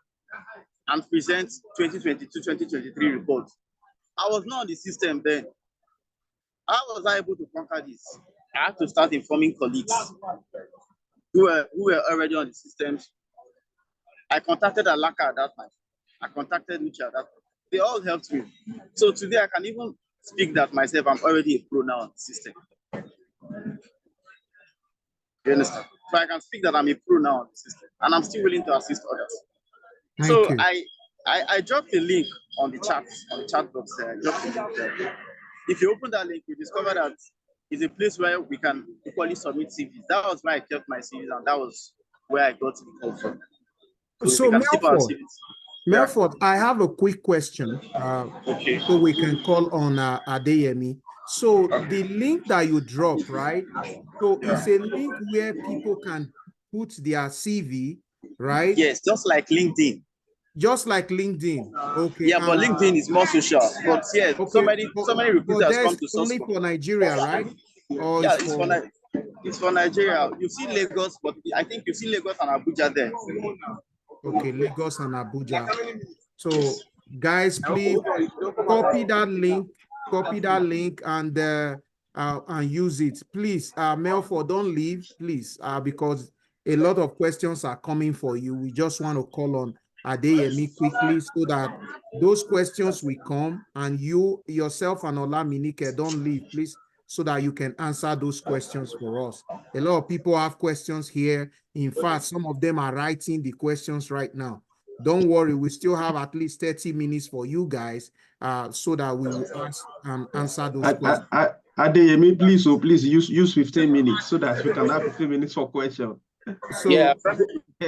and present 2022-2023 reports. I was not on the system then. How was I able to conquer this? I had to start informing colleagues who were already on the systems. I contacted Alaka at that time. I contacted Uche at that time. They all helped me. So today I can even speak that myself, I'm already a pro now on the system. You understand? So I can speak that I'm a pro now on the system, and I'm still willing to assist others. Thank you. I dropped a link on the chat box there. I dropped a link there. If you open that link, you discover that it's a place where we can equally submit CVs. That was where I kept my CVs, and that was where I got the call from. So Melford, Yeah. I have a quick question. Okay. So we can call on Adeyemi. So the link that you drop, right? So it's a link where people can put their CV, right? Yes, just like LinkedIn. Just like LinkedIn. Okay. Yeah, but LinkedIn is more social. But yeah, okay, so many recruiters come to only Source. for Nigeria, right? Or Yeah, it's for Nigeria. You see Lagos, but I think you see Lagos and Abuja there. Okay, Lagos and Abuja. So guys, please copy that link and use it. Please, Melford, don't leave, please, because a lot of questions are coming for you. We just want to call on Adeyemi quickly so that those questions will come, and you yourself and Olaminike don't leave, please, so that you can answer those questions for us. A lot of people have questions here. In fact, some of them are writing the questions right now. Don't worry, we still have at least 30 minutes for you guys, so that we will answer those questions. Adeyemi, please use 15 minutes so that we can have 15 minutes for questions. So Yeah.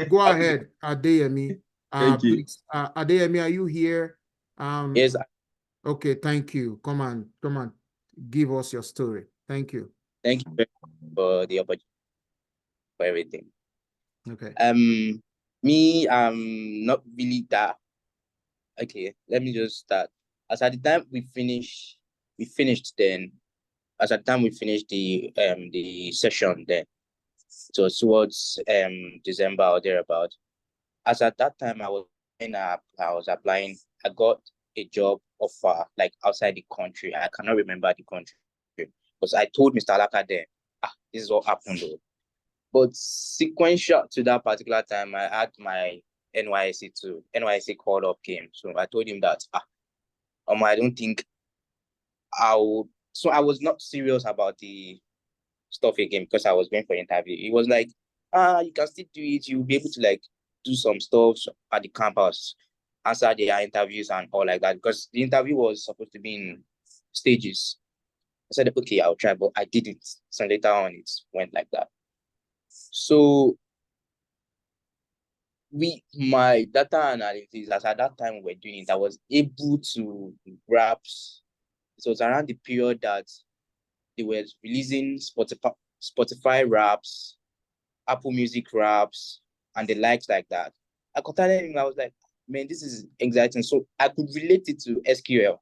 go ahead, Adeyemi. Thank you. Please, Adeyemi, are you here? Yes. Okay, thank you. Come on, give us your story. Thank you. Thank you very much for the opportunity, for everything. Okay. Me, I'm not really that. Okay, let me just start. As at the time we finished then. As at the time we finished the session then. So towards December or thereabout. As at that time I was applying. I got a job offer like outside the country. I cannot remember the country because I told Mr. Alaka then, this is what happened though. But sequential to that particular time, I had my NYSC call up came. So I told him that I don't think so I was not serious about the stuff again because I was going for interview. It was like, you can still do it, you'll be able to like do some stuff at the campus, answer their interviews and all like that, because the interview was supposed to be in stages. I said, okay, I'll try, but I didn't. So later on, it went like that. So my data analysis, as at that time we were doing it, I was able to raps. So it was around the period that they were releasing Spotify raps, Apple Music raps, and the likes like that. I contacted him. I was like, man, this is exciting. So I could relate it to SQL.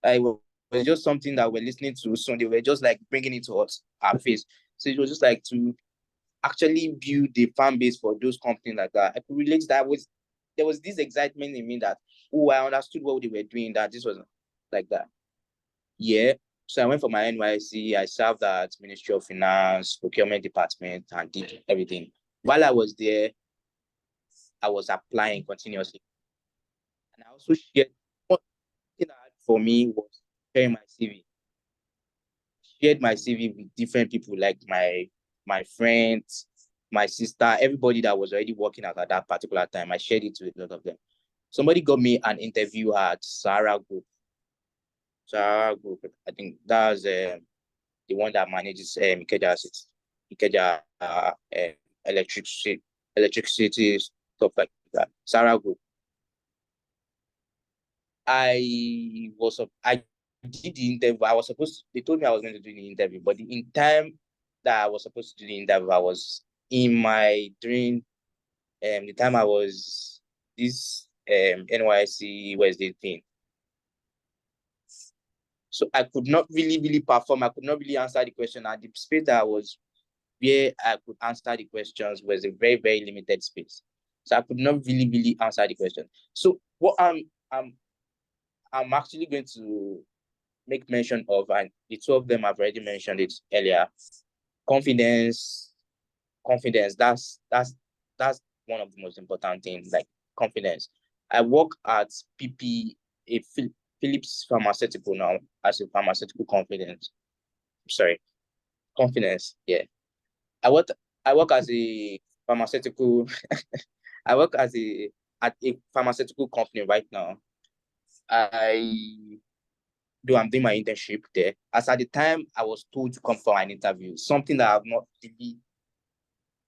It was just something that we're listening to. So they were just like bringing it to our face. So it was just like to actually build the fan base for those companies like that. I could relate to that. There was this excitement in me that, I understood what they were doing, that this was like that. Yeah. So I went for my NYSC. I served at Ministry of Finance, Procurement Department, and did everything. While I was there, I was applying continuously. And I also shared, one thing I had for me was sharing my CV. Shared my CV with different people, like my friends, my sister, everybody that was already working at that particular time. I shared it with a lot of them. Somebody got me an interview at Sahara Group. I think that's the one that manages Ikeja assets. Ikeja, electricity, stuff like that. Sarah Group. I did the interview. They told me I was going to do the interview, but in time that I was supposed to do the interview, I was during the time I was this NYSC Wednesday thing. So I could not really perform. I could not really answer the question. And the space that I was where I could answer the questions was a very, very limited space. So I could not really answer the question. So what I'm actually going to make mention of, and the two of them I've already mentioned it earlier. Confidence. That's one of the most important things, like confidence. I work at PP, Philips Pharmaceutical now as a pharmaceutical confidence. Confidence. Yeah. I work as a pharmaceutical. I work at a pharmaceutical company right now. I'm doing my internship there. As at the time I was told to come for an interview, something that I've not really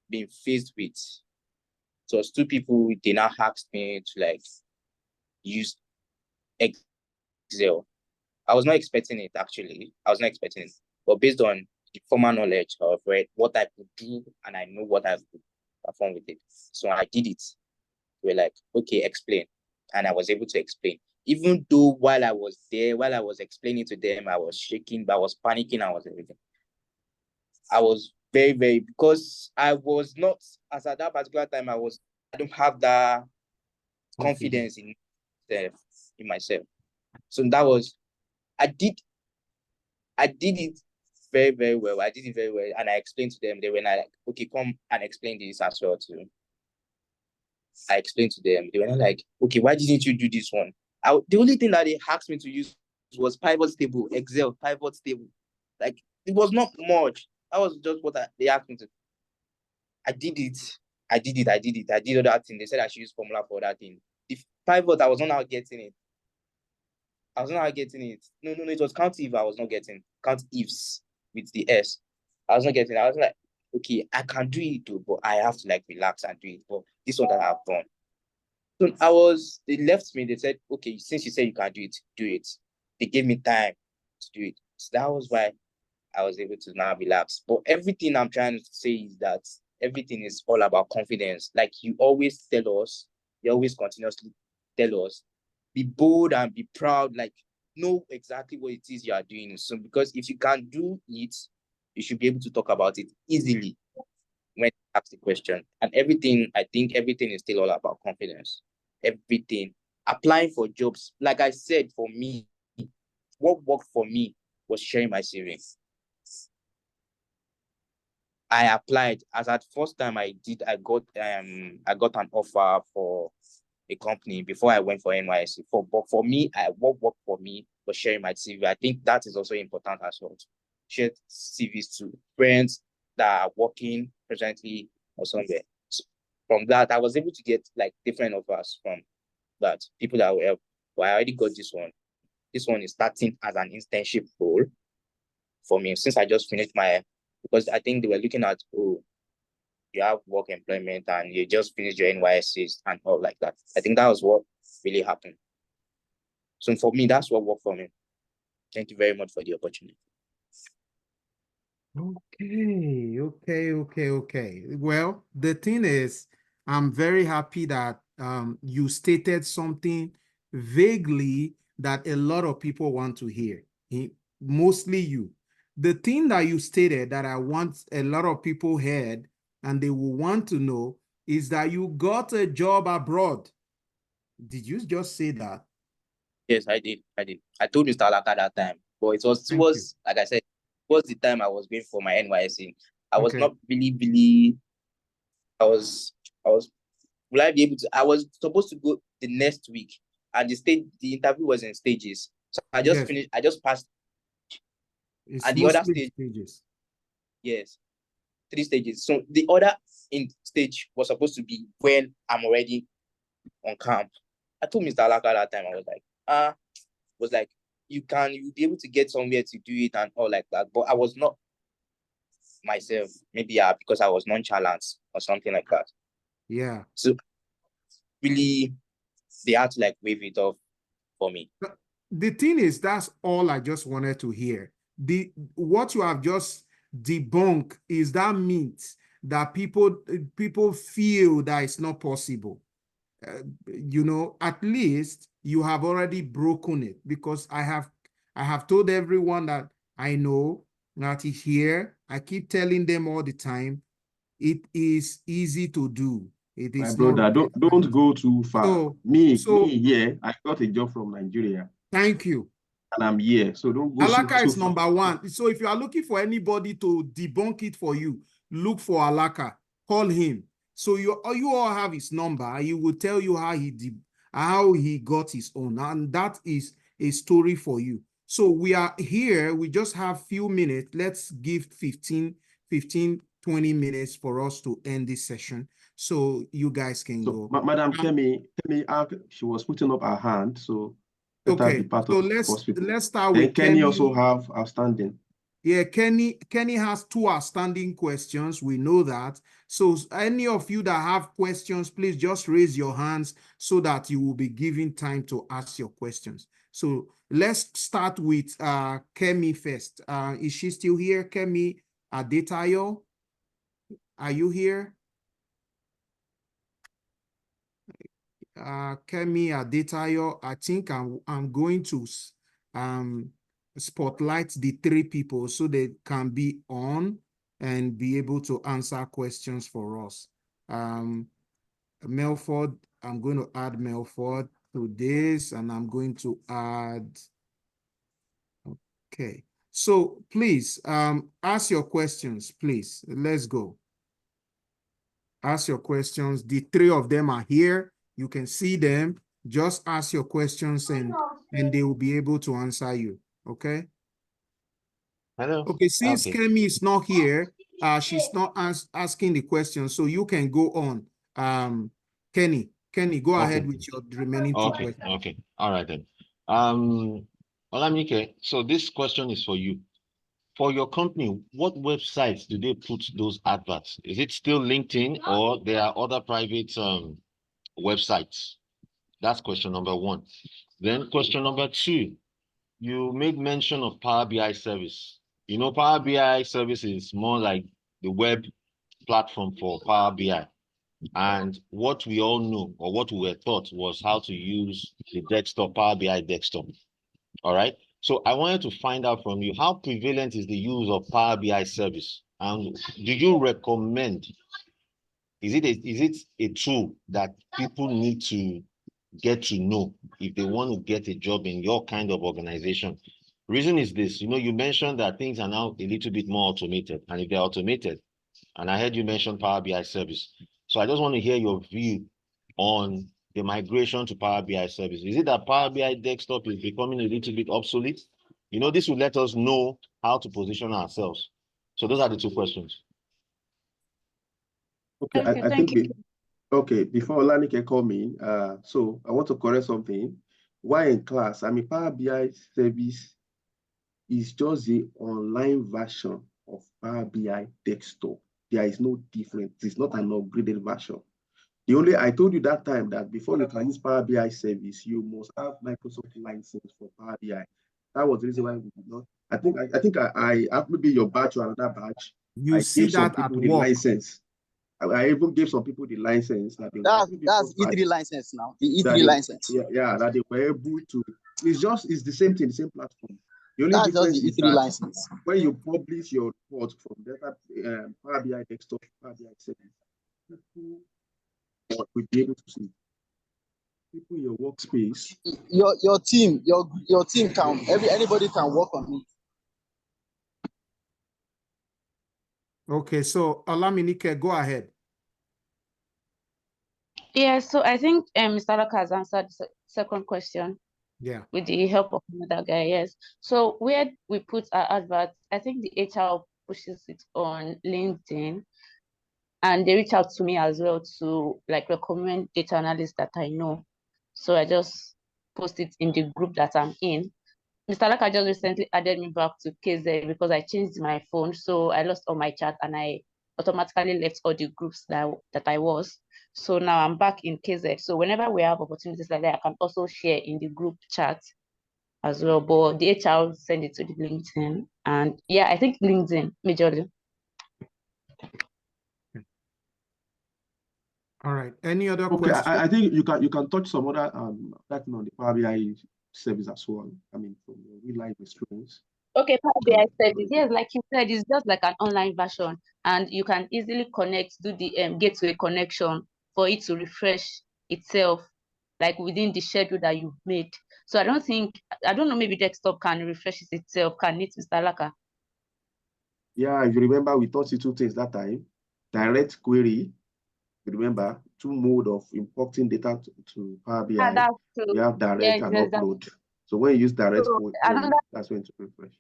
been faced with. So two people, they now asked me to like use Excel. I was not expecting it actually. I was not expecting it. But based on the formal knowledge of what I could do, and I know what I could perform with it. So I did it. We're like, okay, explain. And I was able to explain. Even though while I was there, while I was explaining to them, I was shaking, but I was panicking, I was everything. I was very, very, because I was not, as at that particular time, I don't have that confidence in myself. So that was, I did it very, very well. I did it very well. And I explained to them, they were like, okay, come and explain this as well too. I explained to them, they were not like, okay, why didn't you do this one? The only thing that they asked me to use was pivot table, Excel, pivot table. Like, it was not much. That was just what they asked me to. I did it. I did other thing. They said I should use formula for that thing. The pivot, I was not now getting it. No, it was count if I was not getting. Count ifs with the S. I was not getting it. I was like, okay, I can do it too, but I have to like relax and do it. But this one that I've done. So they left me, they said, okay, since you said you can do it, do it. They gave me time to do it. So that was why I was able to now relax. But everything I'm trying to say is that everything is all about confidence. Like you always continuously tell us, be bold and be proud, like know exactly what it is you are doing. So because if you can do it, you should be able to talk about it easily when you ask the question. And I think everything is still all about confidence. Everything. Applying for jobs. Like I said, for me, what worked for me was sharing my CV. I applied. As at first time I got an offer for a company before I went for NYSC. But for me, what worked for me was sharing my CV. I think that is also important as well. Share CVs to friends that are working presently or somewhere. So from that, I was able to get like different offers from that people that will help. But I already got this one. This one is starting as an internship role for me since I just finished because I think they were looking at, oh, you have work employment and you just finished your NYSCs and all like that. I think that was what really happened. So for me, that's what worked for me. Thank you very much for the opportunity. Okay. Well, the thing is, I'm very happy that you stated something vaguely that a lot of people want to hear, mostly you. The thing that you stated that I want a lot of people heard and they will want to know is that you got a job abroad. Did you just say that? Yes, I did. I told Mr. Alaka that time, but it was like I said, it was the time I was going for my NYSC. I was not really, I was, will I be able to, I was supposed to go the next week and the interview was in stages. So I just finished, I just passed. And the other stages. Yes, 3 stages. So the other stage was supposed to be when I'm already on camp. I told Mr. Alaka that time, I was like, you'll be able to get somewhere to do it and all like that. But I was not myself. Maybe because I was nonchalant or something like that. Yeah. So really, they had to like wave it off for me. The thing is, that's all I just wanted to hear. What you have just debunked is that means that people feel that it's not possible. You know, at least you have already broken it, because I have told everyone that I know that is here. I keep telling them all the time, it is easy to do. It My is brother, not don't go too far. So me so here, I got a job from Nigeria thank you. and I'm here. So don't go Alaka too is far. number one. So if you are looking for anybody to debunk it for you, look for Alaka. Call him. So you all have his number. He will tell you how he got his own, and that is a story for you. So we are here. We just have few minutes. Let's give 15, 20 minutes for us to end this session, so you guys can So, go. Madam Kemi, she was putting up her hand. So let her Okay. be part So of the let's first people. start Then with Kenny Kemi. also have outstanding. Yeah, Kenny has 2 outstanding questions. We know that. So any of you that have questions, please just raise your hands so that you will be given time to ask your questions. So let's start with Kemi first. Is she still here? Kemi Adetayo, are you here? Kemi Adetayo, I think I'm going to spotlight the 3 people so they can be on and be able to answer questions for us. Melford, I'm going to add Melford to this, and I'm going to add, okay. So please, ask your questions, please. Let's go. Ask your questions. The 3 of them are here. You can see them. Just ask your questions and they will be able to answer you. Okay. Hello. Okay. Since Okay. Kemi is not here, she's not asking the question, so you can go on. Kenny, go ahead with your remaining 2 Okay. questions. Okay. All right then. Olamide, so this question is for you. For your company, what websites do they put those adverts? Is it still LinkedIn, or there are other private websites? That's question number 1. Then question number 2, you made mention of Power BI service. You know, Power BI service is more like the web platform for Power BI. And what we all know, or what we were taught, was how to use the desktop, Power BI desktop. All right. So I wanted to find out from you, how prevalent is the use of Power BI service? And do you recommend, is it a tool that people need to get to know if they want to get a job in your kind of organization? Reason is this, you mentioned that things are now a little bit more automated. And if they're automated, and I heard you mention Power BI service. So I just want to hear your view on the migration to Power BI service. Is it that Power BI desktop is becoming a little bit obsolete? This will let us know how to position ourselves. So those are the 2 questions. Okay, Thank you. Okay, before Olanike come in, so I want to correct something. While in class, Power BI service is just the online version of Power BI desktop. There is no difference. It's not an upgraded version. I told you that time that before you can use Power BI service, you must have Microsoft license for Power BI. That was the reason why we did not. I think I have maybe your batch or another batch. You see that at the work. license. I even gave some people the license. That's E3 license now. The E3 license. Yeah, that they were able to. It's the same thing, the same platform. The only That's difference just the is E3 that license. when you publish your report from Power BI desktop, Power BI service, people will be able to see. People in your workspace. Your team can anybody can work on it. Okay, so Olaminike, go ahead. Yeah, so I think Mr. Locke has answered the second question. Yeah. With the help of another guy, yes. So where we put our adverts, I think the HR pushes it on LinkedIn, and they reach out to me as well to like recommend data analysts that I know. So I just post it in the group that I'm in. Mr. Laka just recently added me back to KZ because I changed my phone, so I lost all my chat and I automatically left all the groups that I was. So now I'm back in KZ. So whenever we have opportunities like that, I can also share in the group chat as well. But the HR will send it to the LinkedIn, and yeah, I think LinkedIn majorly. All right. Any other Okay, questions? I think you can touch some other that on the Power BI service as well. I mean, from your real life experience. Okay, Power BI service. Yes, like you said, it's just like an online version, and you can easily connect, do the gateway connection for it to refresh itself, like within the schedule that you've made. So I don't know, maybe desktop can refresh itself. Can it, Mr. Laka? Yeah, if you remember, we taught you two things that time. Direct query, you remember, two mode of importing data to Power BI. Ah, that's true. We have direct Yes, and yes, upload. So when you use direct So query, another that's when to refresh.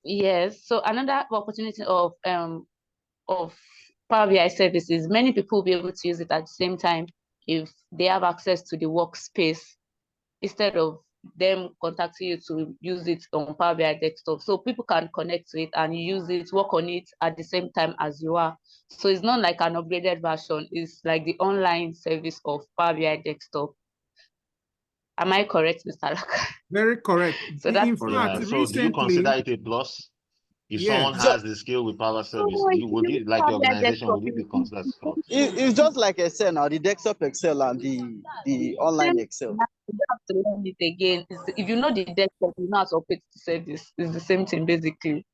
Yes, so another opportunity of Power BI services, many people will be able to use it at the same time if they have access to the workspace instead of them contacting you to use it on Power BI desktop. So people can connect to it and use it, work on it at the same time as you are. So it's not like an upgraded version, it's like the online service of Power BI desktop. Am I correct, Mr. Laka? Very correct. So that's In Yeah. fact, So do you consider recently, it a plus? If someone yes. has the skill with Power Service, would you like the organization, would it be considered as plus? It's just like Excel now, the desktop Excel and the online Excel. You have to learn it again. If you know the desktop, you know how to operate the service. It's the same thing basically.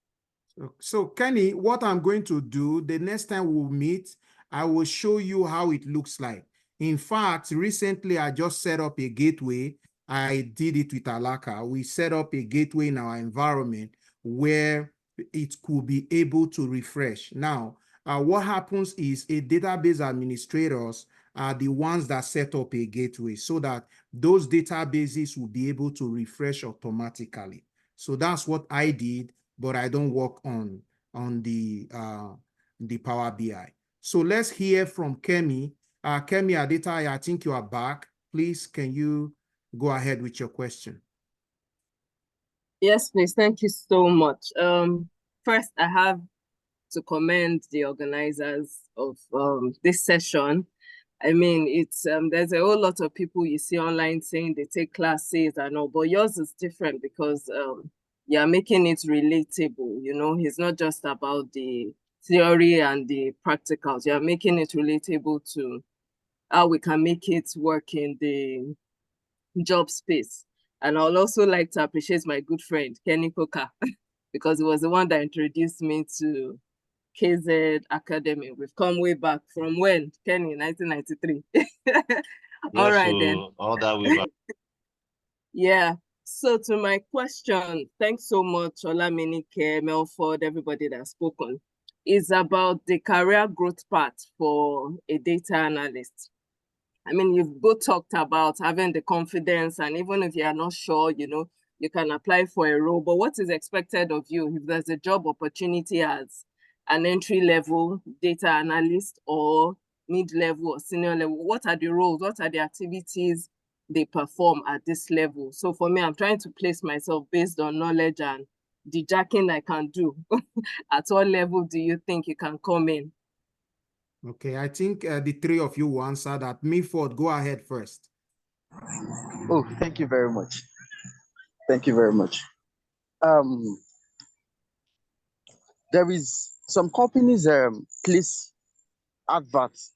So Kenny, what I'm going to do, the next time we'll meet, I will show you how it looks like. In fact, recently I just set up a gateway. I did it with Alaka. We set up a gateway in our environment where it could be able to refresh. Now, what happens is a database administrators are the ones that set up a gateway so that those databases will be able to refresh automatically. So that's what I did, but I don't work on the Power BI. So let's hear from Kemi. Kemi Adetai, I think you are back. Please, can you go ahead with your question? Yes, please. Thank you so much. First, I have to commend the organizers of this session. I mean, it's there's a whole lot of people you see online saying they take classes and all, but yours is different because you're making it relatable. You know, it's not just about the theory and the practicals. You're making it relatable to how we can make it work in the job space. And I'll also like to appreciate my good friend, Kenny Coker, because he was the one that introduced me to KZ Academy. We've come way back from when, Kenny, 1993. All right, so then. all that we've Yeah. So to my question, thanks so much, Olaminike, Melford, everybody that's spoken, is about the career growth path for a data analyst. I mean, you've both talked about having the confidence, and even if you are not sure, you know, you can apply for a role, but what is expected of you if there's a job opportunity as an entry-level data analyst or mid-level or senior level? What are the roles? What are the activities they perform at this level? So for me, I'm trying to place myself based on knowledge and the jacking I can do. At what level do you think you can come in? Okay, I think the three of you will answer that. Milford, go ahead first. Oh, thank you very much. Thank you very much. There is some companies place adverts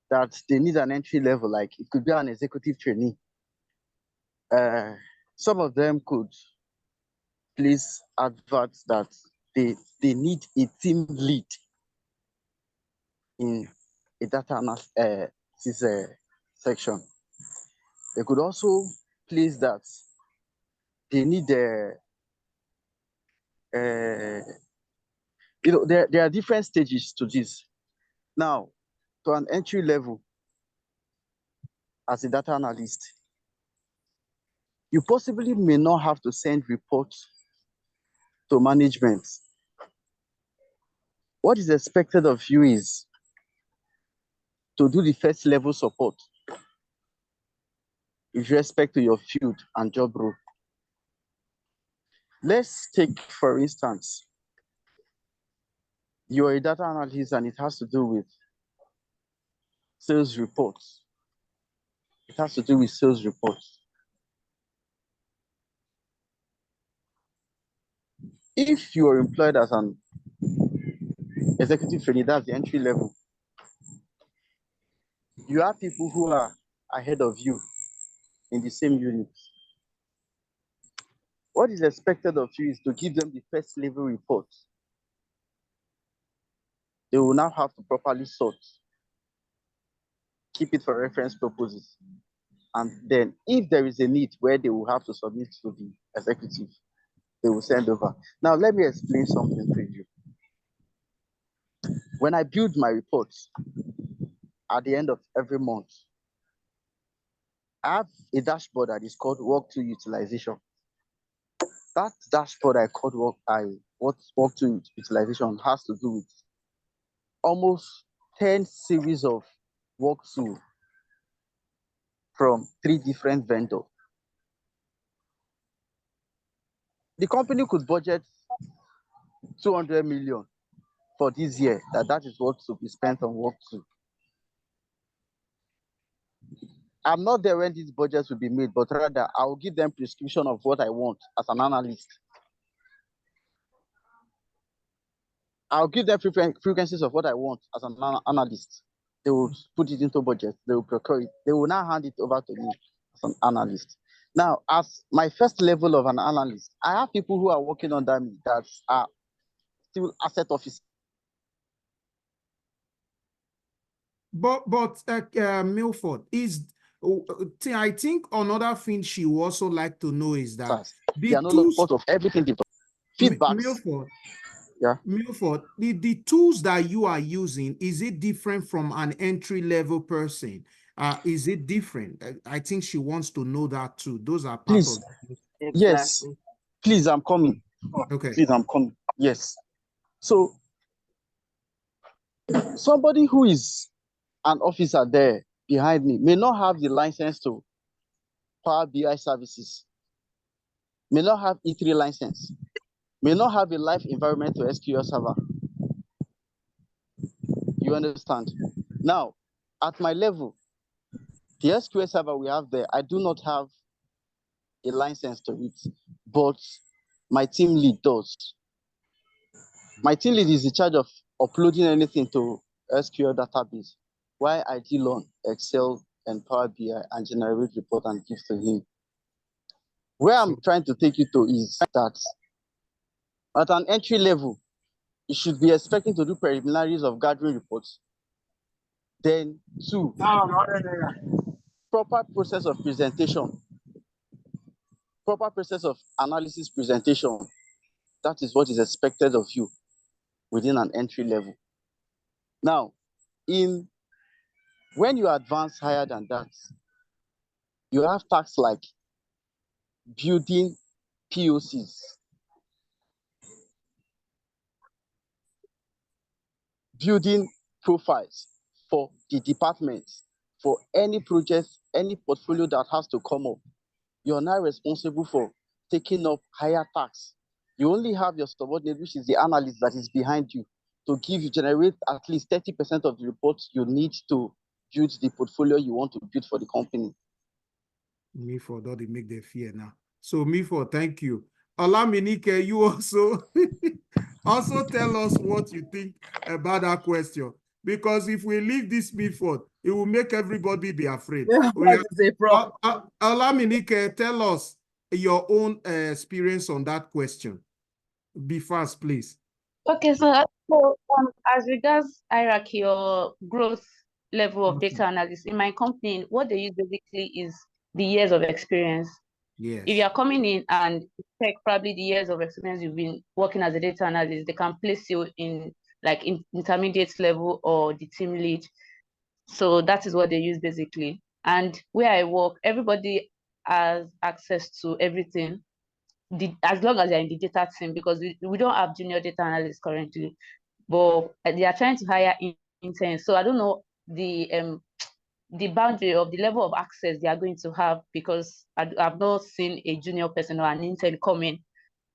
that they need an entry level, like it could be an executive trainee. Some of them could place adverts that they need a team lead in a data analysis section. They could also place that they need you know, there are different stages to this. Now, to an entry level as a data analyst, you possibly may not have to send reports to management. What is expected of you is to do the first level support with respect to your field and job role. let's take, for instance, you're a data analyst and it has to do with sales reports. It has to do with sales reports. If you are employed as an executive trainee, that's the entry level, you have people who are ahead of you in the same unit. What is expected of you is to give them the first level report. They will now have to properly sort, keep it for reference purposes. And then if there is a need where they will have to submit to the executive, they will send over. Now, let me explain something to you. When I build my reports at the end of every month, I have a dashboard that is called walkthrough utilization. That dashboard I called walkthrough utilization has to do with almost 10 series of walkthrough from 3 different vendors. The company could budget 200 million for this year, that is what to be spent on walkthrough. I'm not there when these budgets will be made, but rather I will give them prescription of what I want as an analyst. I'll give them frequencies of what I want as an analyst. They will put it into budget, they will procure it. They will now hand it over to me as an analyst. Now, as my first level of an analyst, I have people who are working under me that are still asset officers. But Milford, I think another thing she would also like to know is that They are no longer part of everything they've done. Feedbacks. Milford, yeah. Milford, the tools that you are using, is it different from an entry-level person? Is it different? I think she wants to know that too. Those are part of Exactly. Yes. Please, I'm coming. Okay. Please, I'm coming. Yes. So somebody who is an officer there behind me may not have the license to Power BI services, may not have E3 license, may not have a live environment to SQL Server. You understand? Now, at my level, the SQL Server we have there, I do not have a license to it, but my team lead does. My team lead is in charge of uploading anything to SQL database, while I deal on Excel and Power BI and generate report and give to him. Where I'm trying to take you to is that at an entry level, you should be expecting to do preliminaries of gathering reports. Then 2, proper process of presentation, proper process of analysis presentation. That is what is expected of you within an entry level. Now, when you advance higher than that, you have tasks like building POCs, building profiles for the department, for any project, any portfolio that has to come up. You're now responsible for taking up higher tasks. You only have your subordinate, which is the analyst that is behind you, to generate at least 30% of the reports you need to build the portfolio you want to build for the company. Milford, don't make them fear now. So Milford, thank you. Olaminike, you also tell us what you think about that question. Because if we leave this Milford, it will make everybody be afraid. Olaminike, tell us your own experience on that question. Be fast, please. Okay, so as regards hierarchy or growth level of data analysis, in my company, what they use basically is the years of experience. Yes. If you are coming in and check probably the years of experience you've been working as a data analyst, they can place you in like intermediate level or the team lead. So that is what they use basically. And where I work, everybody has access to everything, as long as they're in the data team, because we don't have junior data analysts currently, but they are trying to hire interns. So I don't know the boundary of the level of access they are going to have, because I've not seen a junior person or an intern come in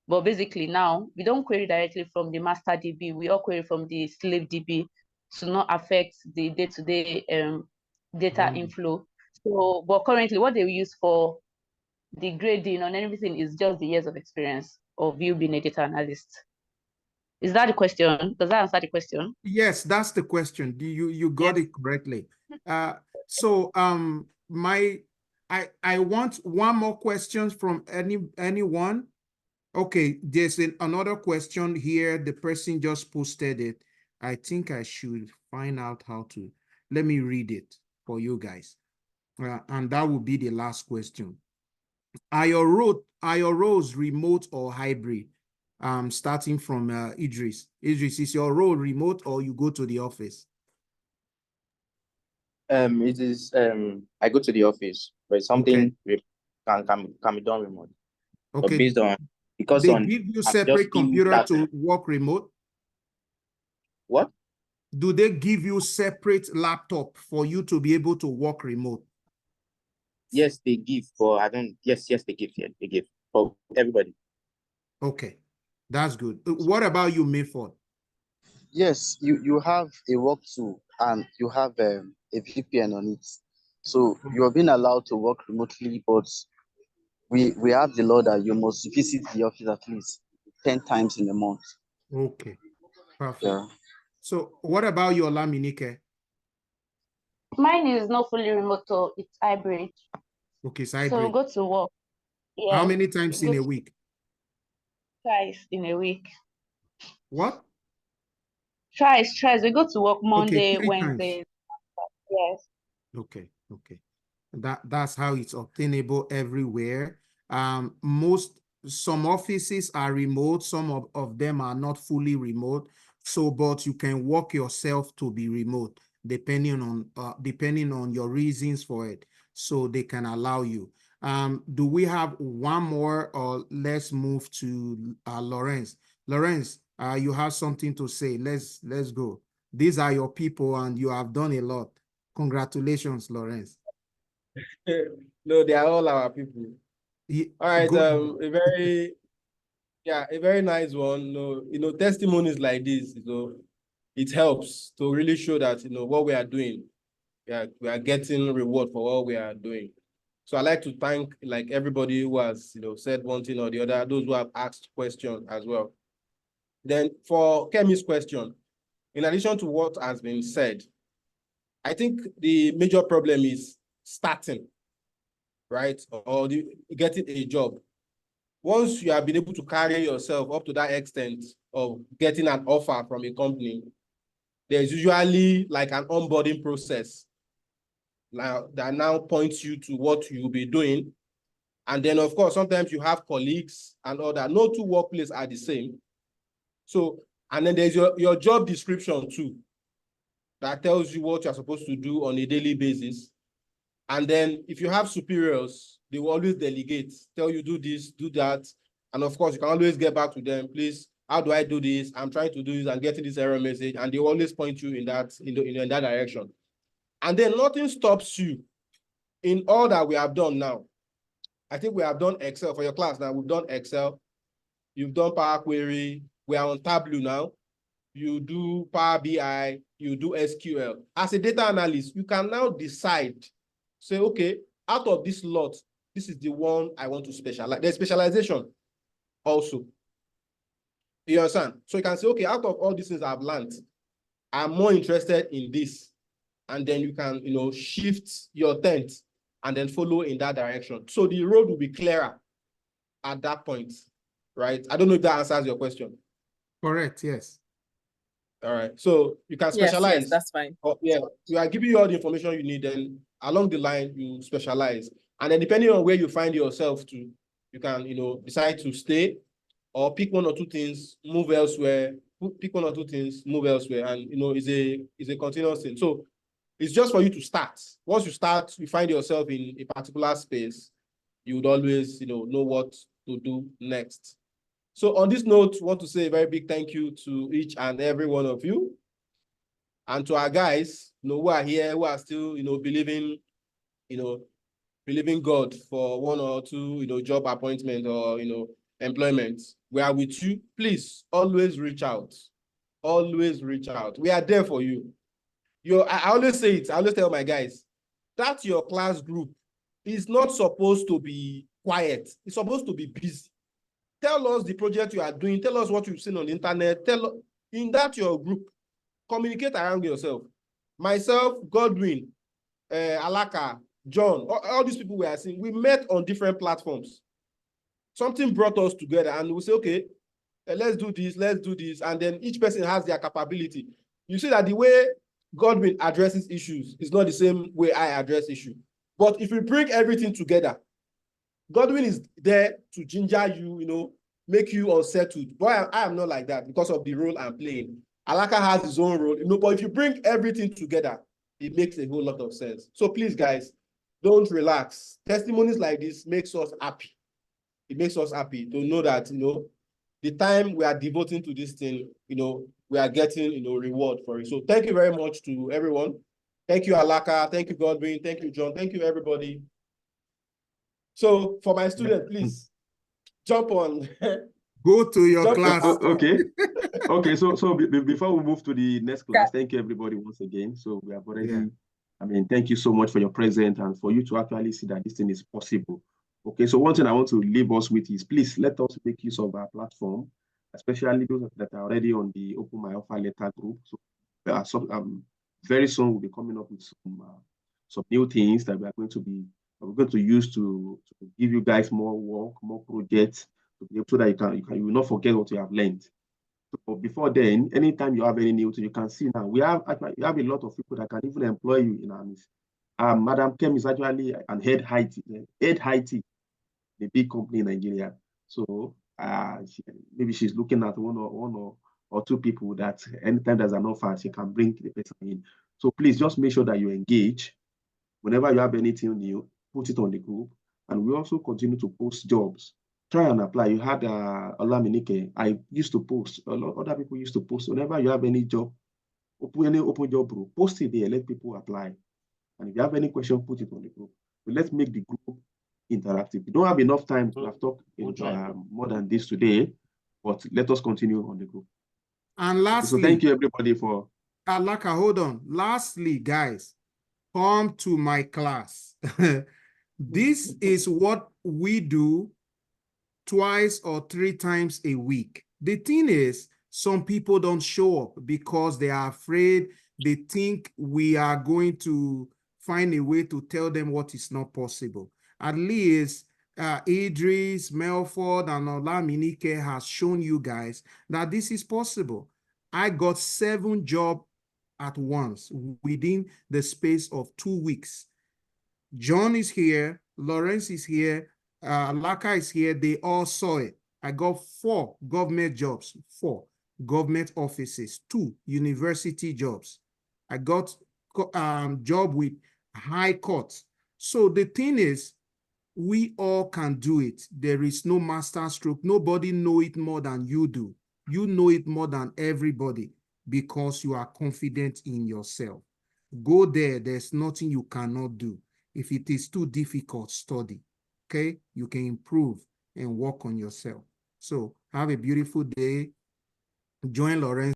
But basically now we don't query directly from the master DB. We all query from the slave DB to not affect the day-to-day data inflow. So, but currently what they use for the grading and everything is just the years of experience of you being a data analyst. Is that the question? Does that answer the question? Yes, that's the question. You got it correctly. So I want one more question from anyone. Okay, there's another question here. The person just posted it. I think I should find out how to. Let me read it for you guys. And that will be the last question. Are your roles remote or hybrid? Starting from Idris. Idris, is your role remote or you go to the office? It is I go to the office, but something can be done remote. Okay. But based on they give you separate computer to work remote? What? Do they give you separate laptop for you to be able to work remote? Yes, they give, but I don't. Yes, they give. Yeah, they give for everybody. Okay, that's good. What about you, Mayford? Yes, you have a work tool and you have a VPN on it. So you are being allowed to work remotely, but we have the law that you must visit the office at least 10 times in a month. Okay, perfect. Yeah. So what about your Laminike? Mine is not fully remote, so it's hybrid. Okay, it's hybrid. So we go to work. Yeah. How many times in a week? Twice in a week. What? Twice. We go to work Monday, Okay, 3 Wednesday. times. Yes. Okay. That's how it's obtainable everywhere. Some offices are remote, some of them are not fully remote. So, but you can work yourself to be remote depending on your reasons for it. So they can allow you. Do we have one more, or let's move to Lawrence? Lawrence, you have something to say. Let's go. These are your people and you have done a lot. Congratulations, Lawrence. No, they are all our people. All right, a very nice one. Testimonies like this, it helps to really show that what we are doing, we are getting reward for what we are doing. So I like to thank everybody who has said one thing or the other, those who have asked questions as well. Then for Kemi's question, in addition to what has been said, I think the major problem is starting, right? Or getting a job. Once you have been able to carry yourself up to that extent of getting an offer from a company, there's usually like an onboarding process that now points you to what you'll be doing. And then, of course, sometimes you have colleagues and all that. No two workplaces are the same. So, and then there's your job description too, that tells you what you're supposed to do on a daily basis. And then if you have superiors, they will always delegate, tell you do this, do that. And of course, you can always get back to them, please, how do I do this? I'm trying to do this and getting this error message. And they always point you in that direction. And then nothing stops you in all that we have done now. I think we have done Excel for your class now. We've done Excel. You've done Power Query. We are on Tableau now. You do Power BI. You do SQL. As a data analyst, you can now decide, say, okay, out of this lot, this is the one I want to specialize. There's specialization also. You understand? So you can say, okay, out of all these things I've learned, I'm more interested in this. And then you can, shift your tent and then follow in that direction. So the road will be clearer at that point, right? I don't know if that answers your question. Correct, yes. All right. So you can specialize. Yes, that's fine. Yeah, we are giving you all the information you need, and along the line, you specialize. And then depending on where you find yourself to, you can, decide to stay or pick one or two things, move elsewhere, pick one or two things, move elsewhere. And, it's a continuous thing. So it's just for you to start. Once you start, you find yourself in a particular space, you would always, know what to do next. So on this note, I want to say a very big thank you to each and every one of you. And to our guys, who are here, who are still, believing God for one or two, job appointment or, employment, we are with you. Please always reach out. Always reach out. We are there for you. I always say it. I always tell my guys that your class group is not supposed to be quiet. It's supposed to be busy. Tell us the project you are doing. Tell us what you've seen on the internet. In that your group, communicate around yourself. Myself, Godwin, Alaka, John, all these people we are seeing, we met on different platforms. Something brought us together and we say, okay, let's do this. And then each person has their capability. You see that the way Godwin addresses issues is not the same way I address issues. But if we bring everything together, Godwin is there to ginger you, make you unsettled. But I am not like that because of the role I'm playing. Alaka has his own role, but if you bring everything together, it makes a whole lot of sense. So please, guys, don't relax. Testimonies like this makes us happy. It makes us happy to know that, the time we are devoting to this thing, we are getting, reward for it. So thank you very much to everyone. Thank you, Alaka. Thank you, Godwin. Thank you, John. Thank you, everybody. So for my student, please jump on. Go to your class. Okay. Okay. So before we move to the next class, thank you, everybody, once again. So we have already, thank you so much for your presence and for you to actually see that this thing is possible. Okay, so one thing I want to leave us with is please let us make use of our platform, especially those that are already on the Open My Offer Letter group. So very soon we'll be coming up with some new things that we're going to use to give you guys more work, more projects, so that you will not forget what you have learned. So before then, anytime you have any new thing, you can see now we have a lot of people that can even employ you in our midst. Madam Kem is actually an head IT, a big company in Nigeria. So maybe she's looking at one or two people that anytime there's an offer, she can bring the person in. So please just make sure that you engage. Whenever you have anything new, put it on the group. And we also continue to post jobs. Try and apply. You had Olaminike. I used to post. A lot of other people used to post. Whenever you have any job, open job group, post it there, let people apply. And if you have any question, put it on the group. So let's make the group interactive. We don't have enough time to have talked more than this today, but let us continue on the group. And lastly, so thank you everybody for Alaka, hold on. Lastly, guys, come to my class. This is what we do twice or 3 times a week. The thing is, some people don't show up because they are afraid. They think we are going to find a way to tell them what is not possible. At least Idris, Melford, and Olaminike has shown you guys that this is possible. I got 7 jobs at once within the space of 2 weeks. John is here, Lawrence is here, Alaka is here. They all saw it. I got 4 government jobs, 4 government offices, 2 university jobs. I got job with high courts. So the thing is, we all can do it. There is no master stroke. Nobody know it more than you do. You know it more than everybody because you are confident in yourself. Go there. There's nothing you cannot do. If it is too difficult, study. Okay? You can improve and work on yourself. So have a beautiful day. Join Lawrence.